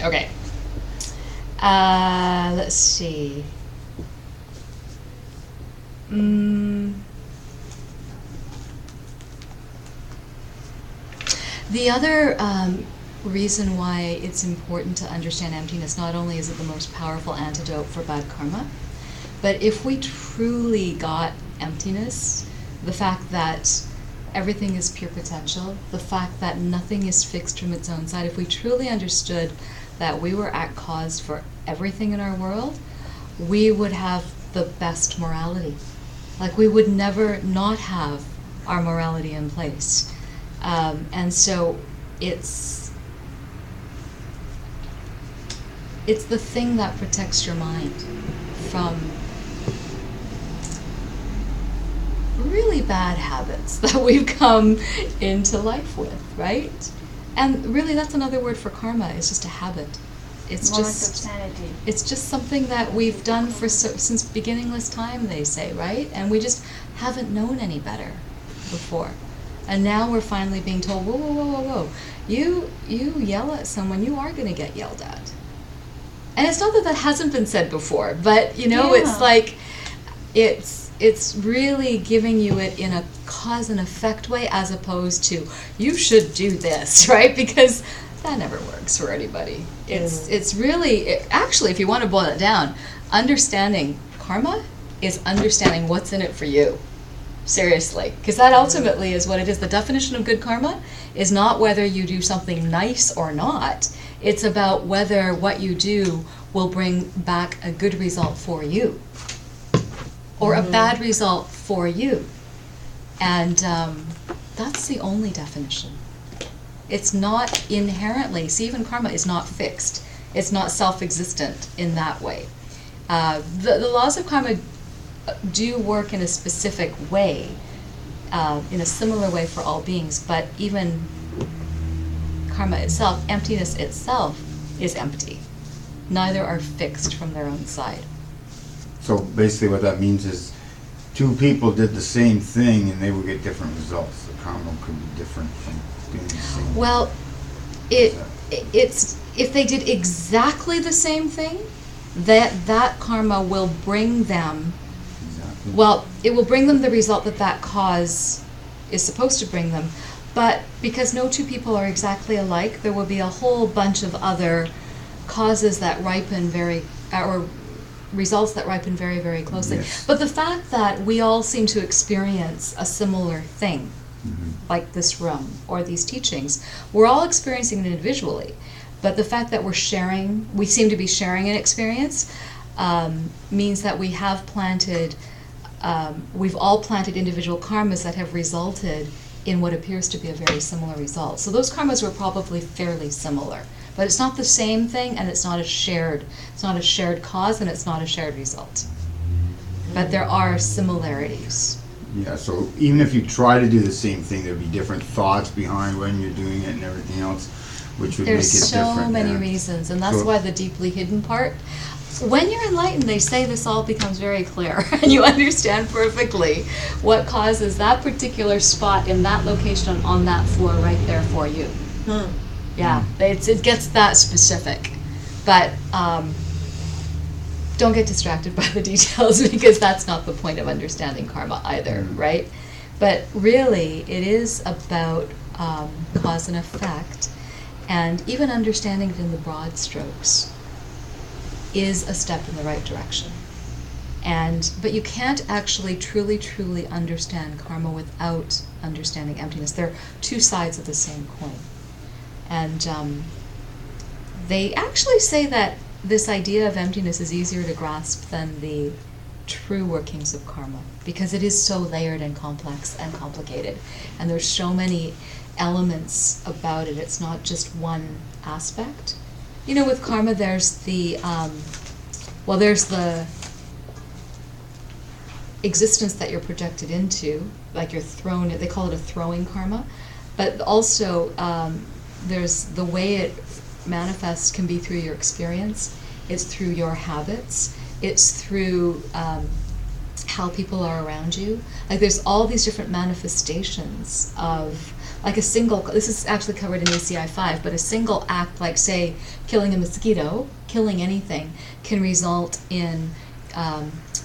Speaker 1: Okay. Let's see. The other reason why it's important to understand emptiness, not only is it the most powerful antidote for bad karma, but if we truly got emptiness, the fact that everything is pure potential, the fact that nothing is fixed from its own side, if we truly understood that we were at cause for everything in our world, we would have the best morality. Like, we would never not have our morality in place. And so it's the thing that protects your mind from really bad habits that we've come into life with, right? And really, that's another word for karma. It's just a habit. It's
Speaker 5: Moment of
Speaker 1: just
Speaker 5: sanity.
Speaker 1: it's just something that we've done for since beginningless time, they say, right? And we just haven't known any better before. And now we're finally being told, whoa, whoa, whoa, whoa, whoa. You yell at someone, you are going to get yelled at. And it's not that that hasn't been said before, but, you know,
Speaker 5: Yeah.
Speaker 1: it's like, it's really giving you it in a cause and effect way, as opposed to, you should do this, right? Because that never works for anybody. It's really, actually, if you want to boil it down, understanding karma is understanding what's in it for you. Seriously, because that ultimately is what it is. The definition of good karma is not whether you do something nice or not. It's about whether what you do will bring back a good result for you or a bad result for you. And that's the only definition. It's not inherently, see, even karma is not fixed. It's not self-existent in that way. The laws of karma do work in a specific way, in a similar way for all beings, but even karma itself, emptiness itself, is empty. Neither are fixed from their own side.
Speaker 2: So basically what that means is two people did the same thing and they would get different results. The karma could be different from doing the same.
Speaker 1: Well, it's if they did exactly the same thing, that karma will bring them,
Speaker 2: Exactly.
Speaker 1: well, it will bring them the result that cause is supposed to bring them. But because no two people are exactly alike, there will be a whole bunch of other causes that ripen or results that ripen very, very closely.
Speaker 2: Yes.
Speaker 1: But the fact that we all seem to experience a similar thing, like this room or these teachings, we're all experiencing it individually. But the fact that we seem to be sharing an experience, means that we've all planted individual karmas that have resulted in what appears to be a very similar result. So those karmas were probably fairly similar. But it's not the same thing, and it's not a shared cause, and it's not a shared result. But there are similarities.
Speaker 2: Yeah, so even if you try to do the same thing, there'd be different thoughts behind when you're doing it and everything else. which would make it
Speaker 1: There's
Speaker 2: different.
Speaker 1: so many
Speaker 2: yeah.
Speaker 1: reasons, and that's
Speaker 2: So-
Speaker 1: why the deeply hidden part. When you're enlightened, they say this all becomes very clear, and you understand perfectly what causes that particular spot in that location on that floor right there for you. Yeah, it gets that specific. But don't get distracted by the details, because that's not the point of understanding karma either, right? But really, it is about cause and effect, and even understanding it in the broad strokes is a step in the right direction. But you can't actually truly understand karma without understanding emptiness. They're two sides of the same coin. And they actually say that this idea of emptiness is easier to grasp than the true workings of karma, because it is so layered and complex and complicated, and there's so many elements about it. It's not just one aspect. You know, with karma, there's the there's the existence that you're projected into, like you're thrown. They call it a throwing karma, but also there's the way it manifests can be through your experience. It's through your habits. It's through how people are around you. Like there's all these different manifestations of, like a single, this is actually covered in ACI V, but a single act, like say killing a mosquito, killing anything, can result in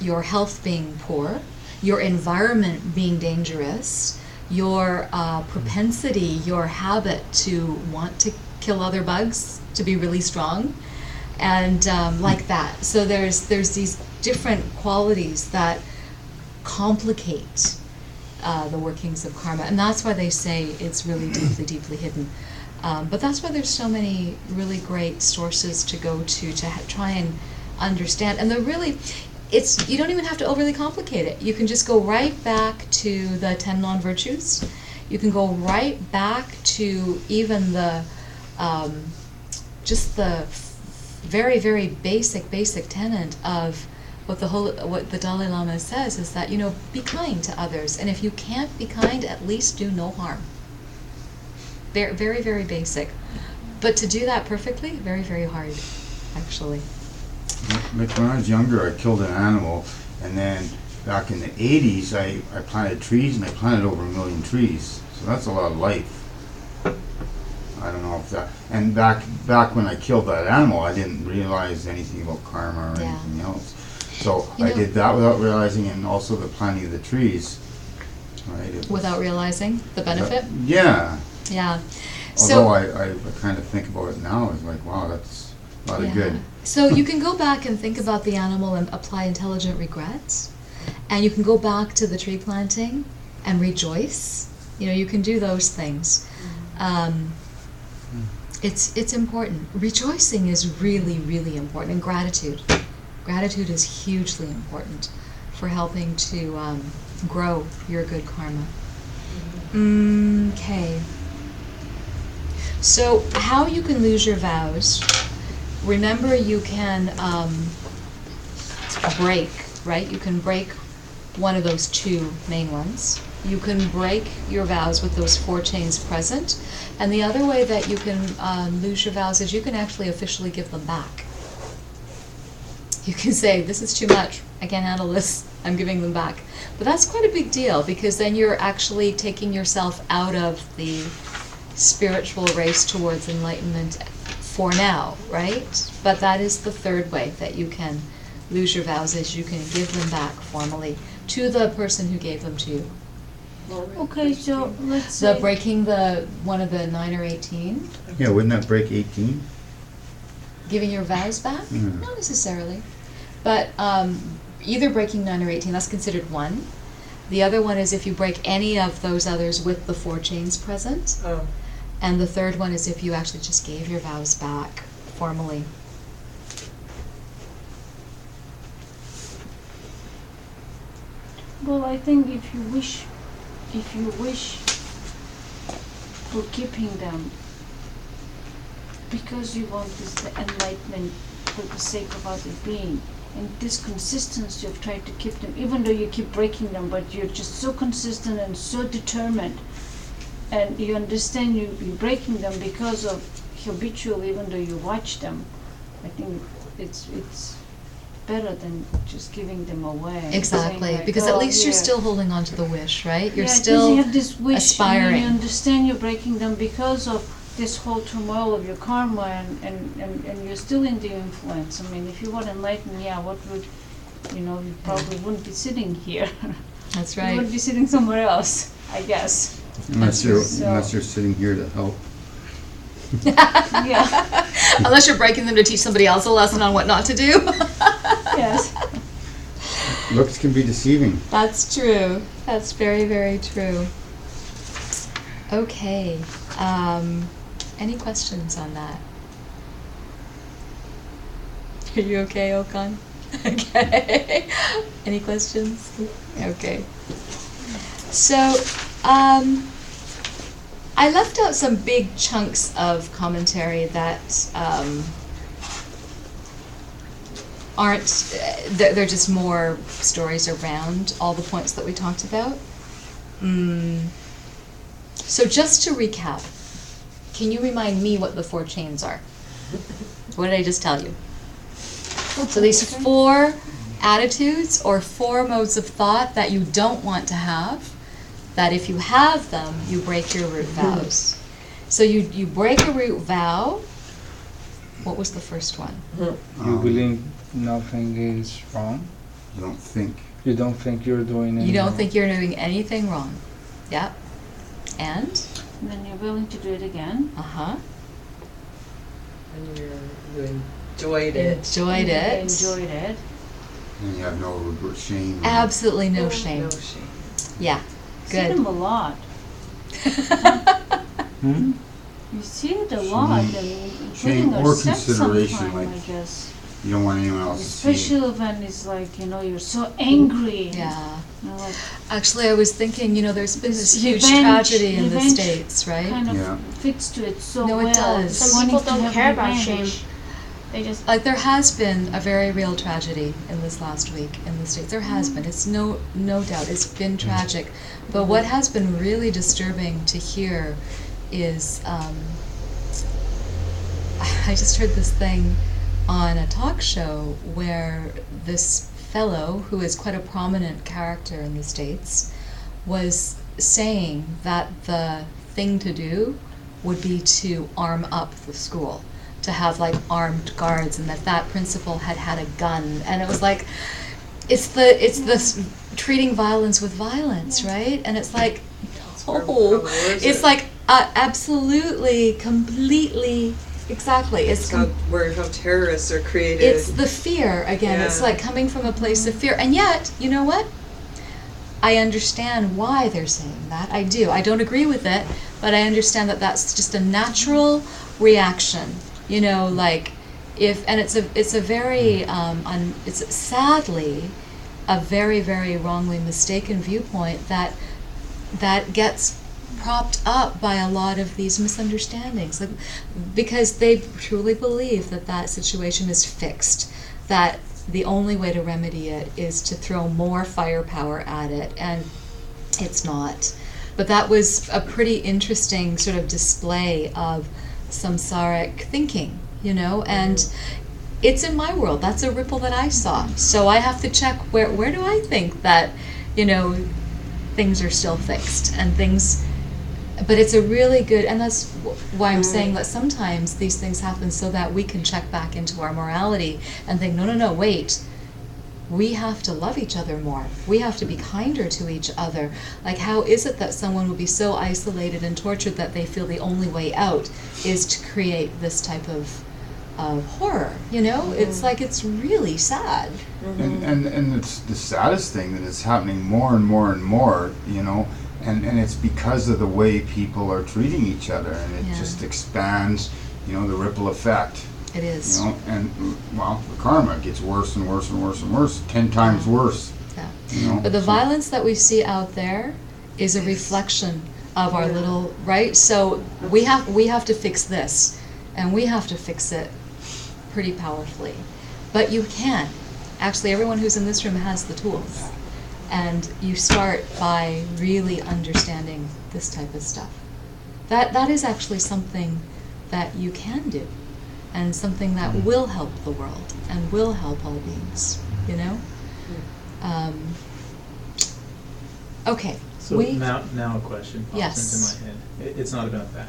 Speaker 1: your health being poor, your environment being dangerous, your propensity, your habit to want to kill other bugs to be really strong, and like that. So there's these different qualities that complicate the workings of karma, and that's why they say it's really deeply hidden. But that's why there's so many really great sources to go to try and understand. And you don't even have to overly complicate it. You can just go right back to the 10 non-virtues. You can go right back to even the just the very basic tenet of what the Dalai Lama says is that, be kind to others, and if you can't be kind, at least do no harm. Very basic, but to do that perfectly, very hard, actually.
Speaker 2: Like when I was younger, I killed an animal, and then back in the 80s, I planted trees, and I planted over 1 million trees. So that's a lot of life. I don't know if that. And back when I killed that animal, I didn't realize anything about karma or anything else. So I did that without realizing, and also the planting of the trees. Right.
Speaker 1: Without realizing the benefit.
Speaker 2: Yeah.
Speaker 1: Yeah.
Speaker 2: Although I kind of think about it now, it's like, wow, that's a lot of good.
Speaker 1: So you can go back and think about the animal and apply intelligent regrets, and you can go back to the tree planting and rejoice. You can do those things. It's important. Rejoicing is really important, and gratitude. Gratitude is hugely important for helping to grow your good karma. Okay. So how you can lose your vows. Remember, you can break, right? You can break one of those two main ones. You can break your vows with those 4 chains present. And the other way that you can lose your vows is you can actually officially give them back. You can say, this is too much, I can't handle this, I'm giving them back. But that's quite a big deal, because then you're actually taking yourself out of the spiritual race towards enlightenment for now, right? But that is the third way that you can lose your vows, is you can give them back formally to the person who gave them to you.
Speaker 5: Okay, so let's
Speaker 1: The
Speaker 5: say
Speaker 1: breaking one of the 9 or 18,
Speaker 2: Yeah, wouldn't that break 18?
Speaker 1: giving your vows back?
Speaker 2: Mm.
Speaker 1: Not necessarily. But either breaking 9 or 18, that's considered one. The other one is if you break any of those others with the 4 chains present.
Speaker 3: Oh.
Speaker 1: And the third one is if you actually just gave your vows back formally.
Speaker 5: well, I think if you wish for keeping them because you want this enlightenment for the sake of other being, and this consistency of trying to keep them, even though you keep breaking them, but you're just so consistent and so determined, and you understand you're breaking them because of habitual, even though you watch them. I think it's better than just giving them away.
Speaker 1: Exactly,
Speaker 5: Saying like,
Speaker 1: because at
Speaker 5: "Oh,
Speaker 1: least you're
Speaker 5: here."
Speaker 1: still holding on to the wish, right? You're
Speaker 5: Yeah, 'cause
Speaker 1: still
Speaker 5: you have this wish,
Speaker 1: aspiring.
Speaker 5: And you understand you're breaking them because of this whole turmoil of your karma, and you're still in the influence. I mean, if you were enlightened, what would, you probably wouldn't be sitting here.
Speaker 1: That's
Speaker 5: You
Speaker 1: right.
Speaker 5: would be sitting somewhere else, I guess.
Speaker 2: Unless
Speaker 5: So-
Speaker 2: you're sitting here to help.
Speaker 5: Yeah,
Speaker 1: Unless you're breaking them to teach somebody else a lesson on what not to do.
Speaker 5: yes.
Speaker 2: Looks can be deceiving.
Speaker 1: That's true. That's very, very true. Okay. Any questions on that? Are you okay, Okan? Okay. Any questions? Okay. So, I left out some big chunks of commentary that aren't, they're just more stories around all the points that we talked about. So just to recap, can you remind me what the 4 chains are? What did I just tell you? So these 4 attitudes or 4 modes of thought that you don't want to have, that if you have them, you break your root vows. So you break a root vow. What was the first one?
Speaker 4: You believe nothing is wrong.
Speaker 2: You don't think.
Speaker 4: You don't think you're doing anything
Speaker 1: You don't
Speaker 4: wrong.
Speaker 1: think you're doing anything wrong. Yep. And?
Speaker 5: And then you're willing to do it again.
Speaker 1: Uh-huh.
Speaker 3: And you enjoyed it.
Speaker 1: Enjoyed it.
Speaker 5: Enjoyed it.
Speaker 2: And you have no regret, shame.
Speaker 1: Absolutely no shame.
Speaker 3: No shame.
Speaker 1: Yeah.
Speaker 5: See them
Speaker 1: Good.
Speaker 5: a lot.
Speaker 4: Hmm?
Speaker 5: You see it a lot,
Speaker 2: Shame.
Speaker 5: and
Speaker 2: Shame
Speaker 5: including
Speaker 2: or
Speaker 5: ourselves
Speaker 2: consideration,
Speaker 5: sometime,
Speaker 2: like-
Speaker 5: I guess.
Speaker 2: You don't want anyone else to see.
Speaker 5: Especially when it's like, you're so angry.
Speaker 1: Yeah.
Speaker 5: Like
Speaker 1: Actually, I was thinking, there's been this
Speaker 5: This
Speaker 1: huge
Speaker 5: revenge-
Speaker 1: tragedy in the
Speaker 5: revenge
Speaker 1: States, right?
Speaker 5: kind of
Speaker 2: Yeah.
Speaker 5: fits to it so
Speaker 1: No, it
Speaker 5: well.
Speaker 1: does.
Speaker 6: Some
Speaker 5: Wanting
Speaker 6: people
Speaker 5: to
Speaker 6: don't
Speaker 5: have
Speaker 6: care about
Speaker 5: revenge.
Speaker 6: shame. They just
Speaker 1: Like there has been a very real tragedy in this last week in the States. There has been. It's no doubt. It's been tragic. But what has been really disturbing to hear is I just heard this thing on a talk show where this fellow, who is quite a prominent character in the States, was saying that the thing to do would be to arm up the school, to have like armed guards, and that principal had a gun, and it was like, it's this treating violence with violence, right? And it's like,
Speaker 3: Where
Speaker 1: no,
Speaker 3: is
Speaker 1: it's
Speaker 3: it?
Speaker 1: like absolutely, completely, exactly. It's
Speaker 3: how terrorists are created.
Speaker 1: it's the fear again. It's
Speaker 3: Yeah.
Speaker 1: like coming from a place of fear, and yet, you know what? I understand why they're saying that. I do. I don't agree with it, but I understand that that's just a natural reaction. Like and it's a very it's sadly a very, very wrongly mistaken viewpoint that gets propped up by a lot of these misunderstandings, because they truly believe that situation is fixed, that the only way to remedy it is to throw more firepower at it, and it's not. But that was a pretty interesting sort of display of samsaric thinking, and it's in my world. That's a ripple that I saw. So I have to check where do I think that, things are still fixed and things. But it's a really good, and that's why I'm saying that sometimes these things happen so that we can check back into our morality and think, no, wait. We have to love each other more. We have to be kinder to each other. Like, how is it that someone would be so isolated and tortured that they feel the only way out is to create this type of horror? It's like, it's really sad.
Speaker 2: And it's the saddest thing that is happening more and more and more, and it's because of the way people are treating each other, and it
Speaker 1: Yeah.
Speaker 2: just expands, the ripple effect.
Speaker 1: It is.
Speaker 2: And the karma gets worse and worse and worse and worse, 10 times worse.
Speaker 1: Yeah. But the violence that we see out there is a reflection of our little, right? So we have to fix this, and we have to fix it pretty powerfully. But you can. Actually, everyone who's in this room has the tools. And you start by really understanding this type of stuff. That is actually something that you can do, and something that will help the world and will help all beings, you know? Okay.
Speaker 7: So now a question pops
Speaker 1: Yes.
Speaker 7: into my head. It's not about that.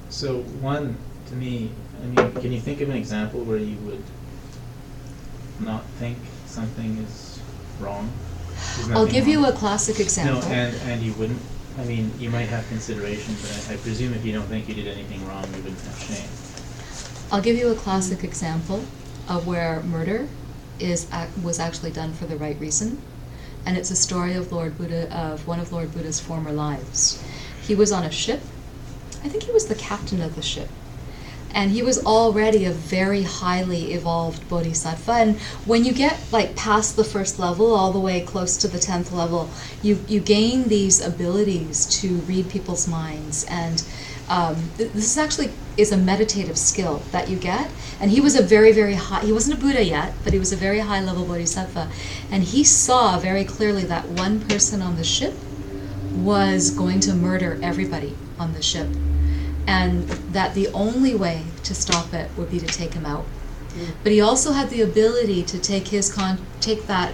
Speaker 7: So one, to me, I mean, can you think of an example where you would not think something is wrong? There's
Speaker 1: I'll
Speaker 7: nothing
Speaker 1: give you
Speaker 7: wrong?
Speaker 1: a classic example.
Speaker 7: No, and you wouldn't, I mean, you might have consideration, but I presume if you don't think you did anything wrong, you wouldn't have shame.
Speaker 1: I'll give you a classic example of where murder was actually done for the right reason. And it's a story of Lord Buddha, of one of Lord Buddha's former lives. He was on a ship. I think he was the captain of the ship. And he was already a very highly evolved bodhisattva. And when you get like past the first level, all the way close to the 10th level, you gain these abilities to read people's minds. And this actually is a meditative skill that you get. And he was a very, very high, he wasn't a Buddha yet, but he was a very high level bodhisattva. And he saw very clearly that one person on the ship was going to murder everybody on the ship. And that the only way to stop it would be to take him out. But he also had the ability to take that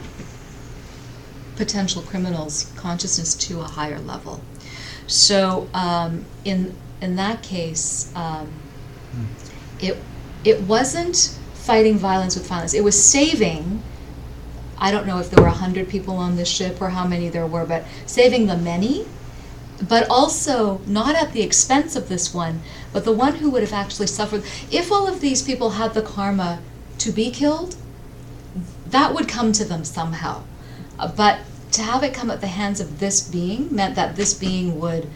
Speaker 1: potential criminal's consciousness to a higher level. So in that case, it wasn't fighting violence with violence. It was saving. I don't know if there were 100 people on this ship or how many there were, but saving the many. But also not at the expense of this one, but the one who would have actually suffered. If all of these people had the karma to be killed, that would come to them somehow. But to have it come at the hands of this being meant that this being would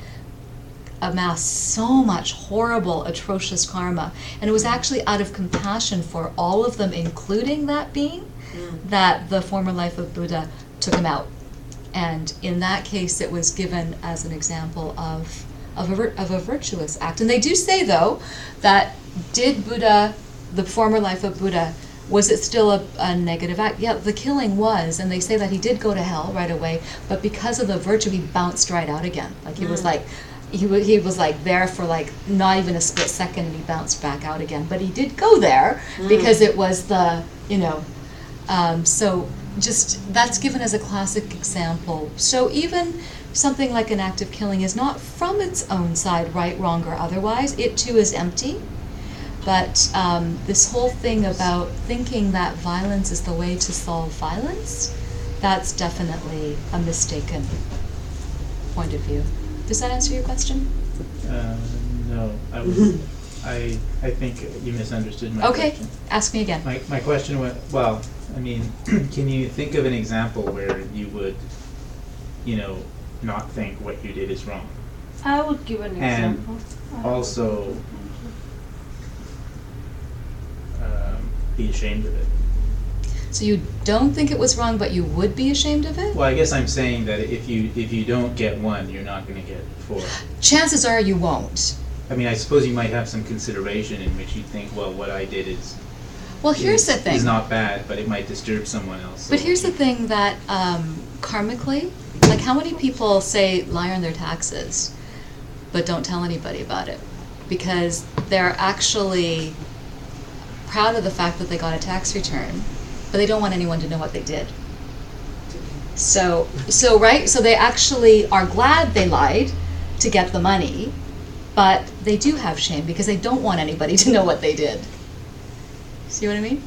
Speaker 1: amass so much horrible, atrocious karma. And it was actually out of compassion for all of them, including that being, that the former life of Buddha took him out. And in that case, it was given as an example of a virtuous act. And they do say, though, that did Buddha, the former life of Buddha, was it still a negative act? Yeah, the killing was, and they say that he did go to hell right away, but because of the virtue, he bounced right out again. Like he was like, he was like there for like not even a split second, and he bounced back out again. But he did go there because it was the, so just that's given as a classic example. So even something like an act of killing is not from its own side right, wrong, or otherwise. It too is empty. But this whole thing about thinking that violence is the way to solve violence, that's definitely a mistaken point of view. Does that answer your question?
Speaker 7: No, I think you misunderstood my
Speaker 1: Okay,
Speaker 7: question.
Speaker 1: ask me again.
Speaker 7: My question was, well, I mean, can you think of an example where you would, not think what you did is wrong?
Speaker 5: I would give an example.
Speaker 7: Also, be ashamed of it.
Speaker 1: So you don't think it was wrong, but you would be ashamed of it?
Speaker 7: Well, I guess I'm saying that if you don't get one, you're not going to get four.
Speaker 1: Chances are you won't.
Speaker 7: I mean, I suppose you might have some consideration in which you think, well, what I did is
Speaker 1: Well, here's the thing.
Speaker 7: Is not bad, but it might disturb someone else.
Speaker 1: But here's the thing that karmically, like how many people say lie on their taxes, but don't tell anybody about it? Because they're actually proud of the fact that they got a tax return, but they don't want anyone to know what they did. So right? So they actually are glad they lied to get the money, but they do have shame because they don't want anybody to know what they did. See what I mean?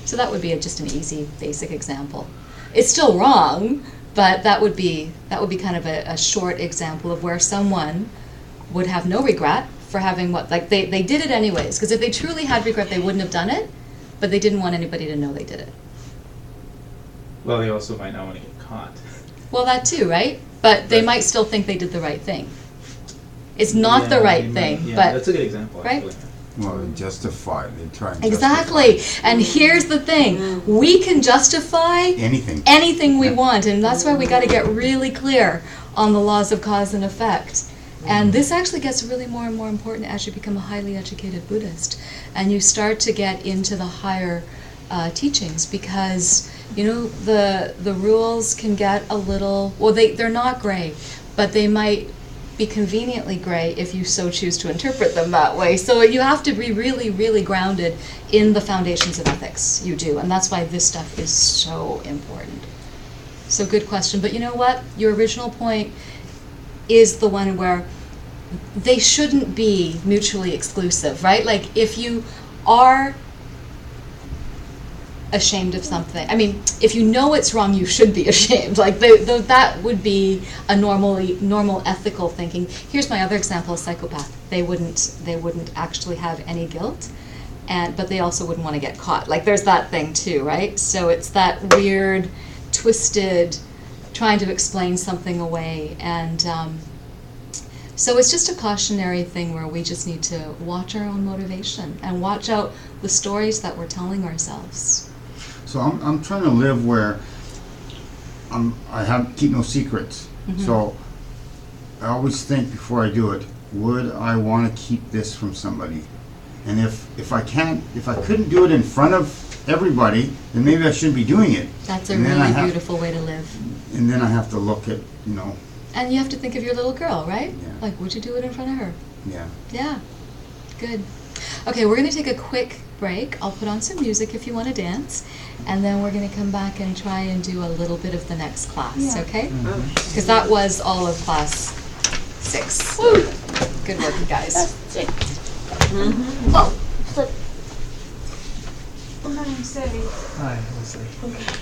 Speaker 1: So that would be just an easy, basic example. It's still wrong, but that would be kind of a short example of where someone would have no regret for having they did it anyways. Because if they truly had regret, they wouldn't have done it, but they didn't want anybody to know they did it.
Speaker 7: Well, they also might not want to get caught.
Speaker 1: Well, that too, right? But they might still think they did the right thing. It's not the right thing, but
Speaker 7: that's a good example,
Speaker 1: right?
Speaker 7: actually.
Speaker 2: Well, they justify. They try and
Speaker 1: Exactly.
Speaker 2: justify
Speaker 1: And here's the thing. We can justify anything we want, and that's why we got to get really clear on the laws of cause and effect. And this actually gets really more and more important as you become a highly educated Buddhist and you start to get into the higher teachings, because the rules can get a little, well, they're not gray, but they might be conveniently gray if you so choose to interpret them that way. So you have to be really, really grounded in the foundations of ethics. You do. And that's why this stuff is so important. So good question. But you know what? Your original point is the one where they shouldn't be mutually exclusive, right? Like if you are ashamed of something, I mean, if you know it's wrong, you should be ashamed. Like that would be a normal ethical thinking. Here's my other example: a psychopath. They wouldn't actually have any guilt, but they also wouldn't want to get caught. Like there's that thing too, right? So it's that weird, twisted, trying to explain something away, and so it's just a cautionary thing where we just need to watch our own motivation and watch out the stories that we're telling ourselves.
Speaker 2: So I'm trying to live where I keep no secrets.
Speaker 1: Mm-hmm.
Speaker 2: So I always think before I do it, would I want to keep this from somebody? And if I couldn't do it in front of everybody, then maybe I shouldn't be doing it.
Speaker 1: That's a
Speaker 2: And then
Speaker 1: really beautiful way to live.
Speaker 2: And then I have to look at,
Speaker 1: And you have to think of your little girl, right?
Speaker 2: Yeah.
Speaker 1: Like, would you do it in front of her?
Speaker 2: yeah.
Speaker 1: Yeah. Good. Okay, we're going to take a quick break. I'll put on some music if you want to dance. And then we're going to come back and try and do a little bit of the next class,
Speaker 5: Yeah.
Speaker 1: okay?
Speaker 3: Oh.
Speaker 1: Because that was all of class 6. Woo! Good work, you guys.
Speaker 6: That's it.
Speaker 3: Mm-hmm.
Speaker 6: Oh, flip.
Speaker 5: Hi, I'm Sherri.
Speaker 4: Hi, Leslie.
Speaker 6: Okay.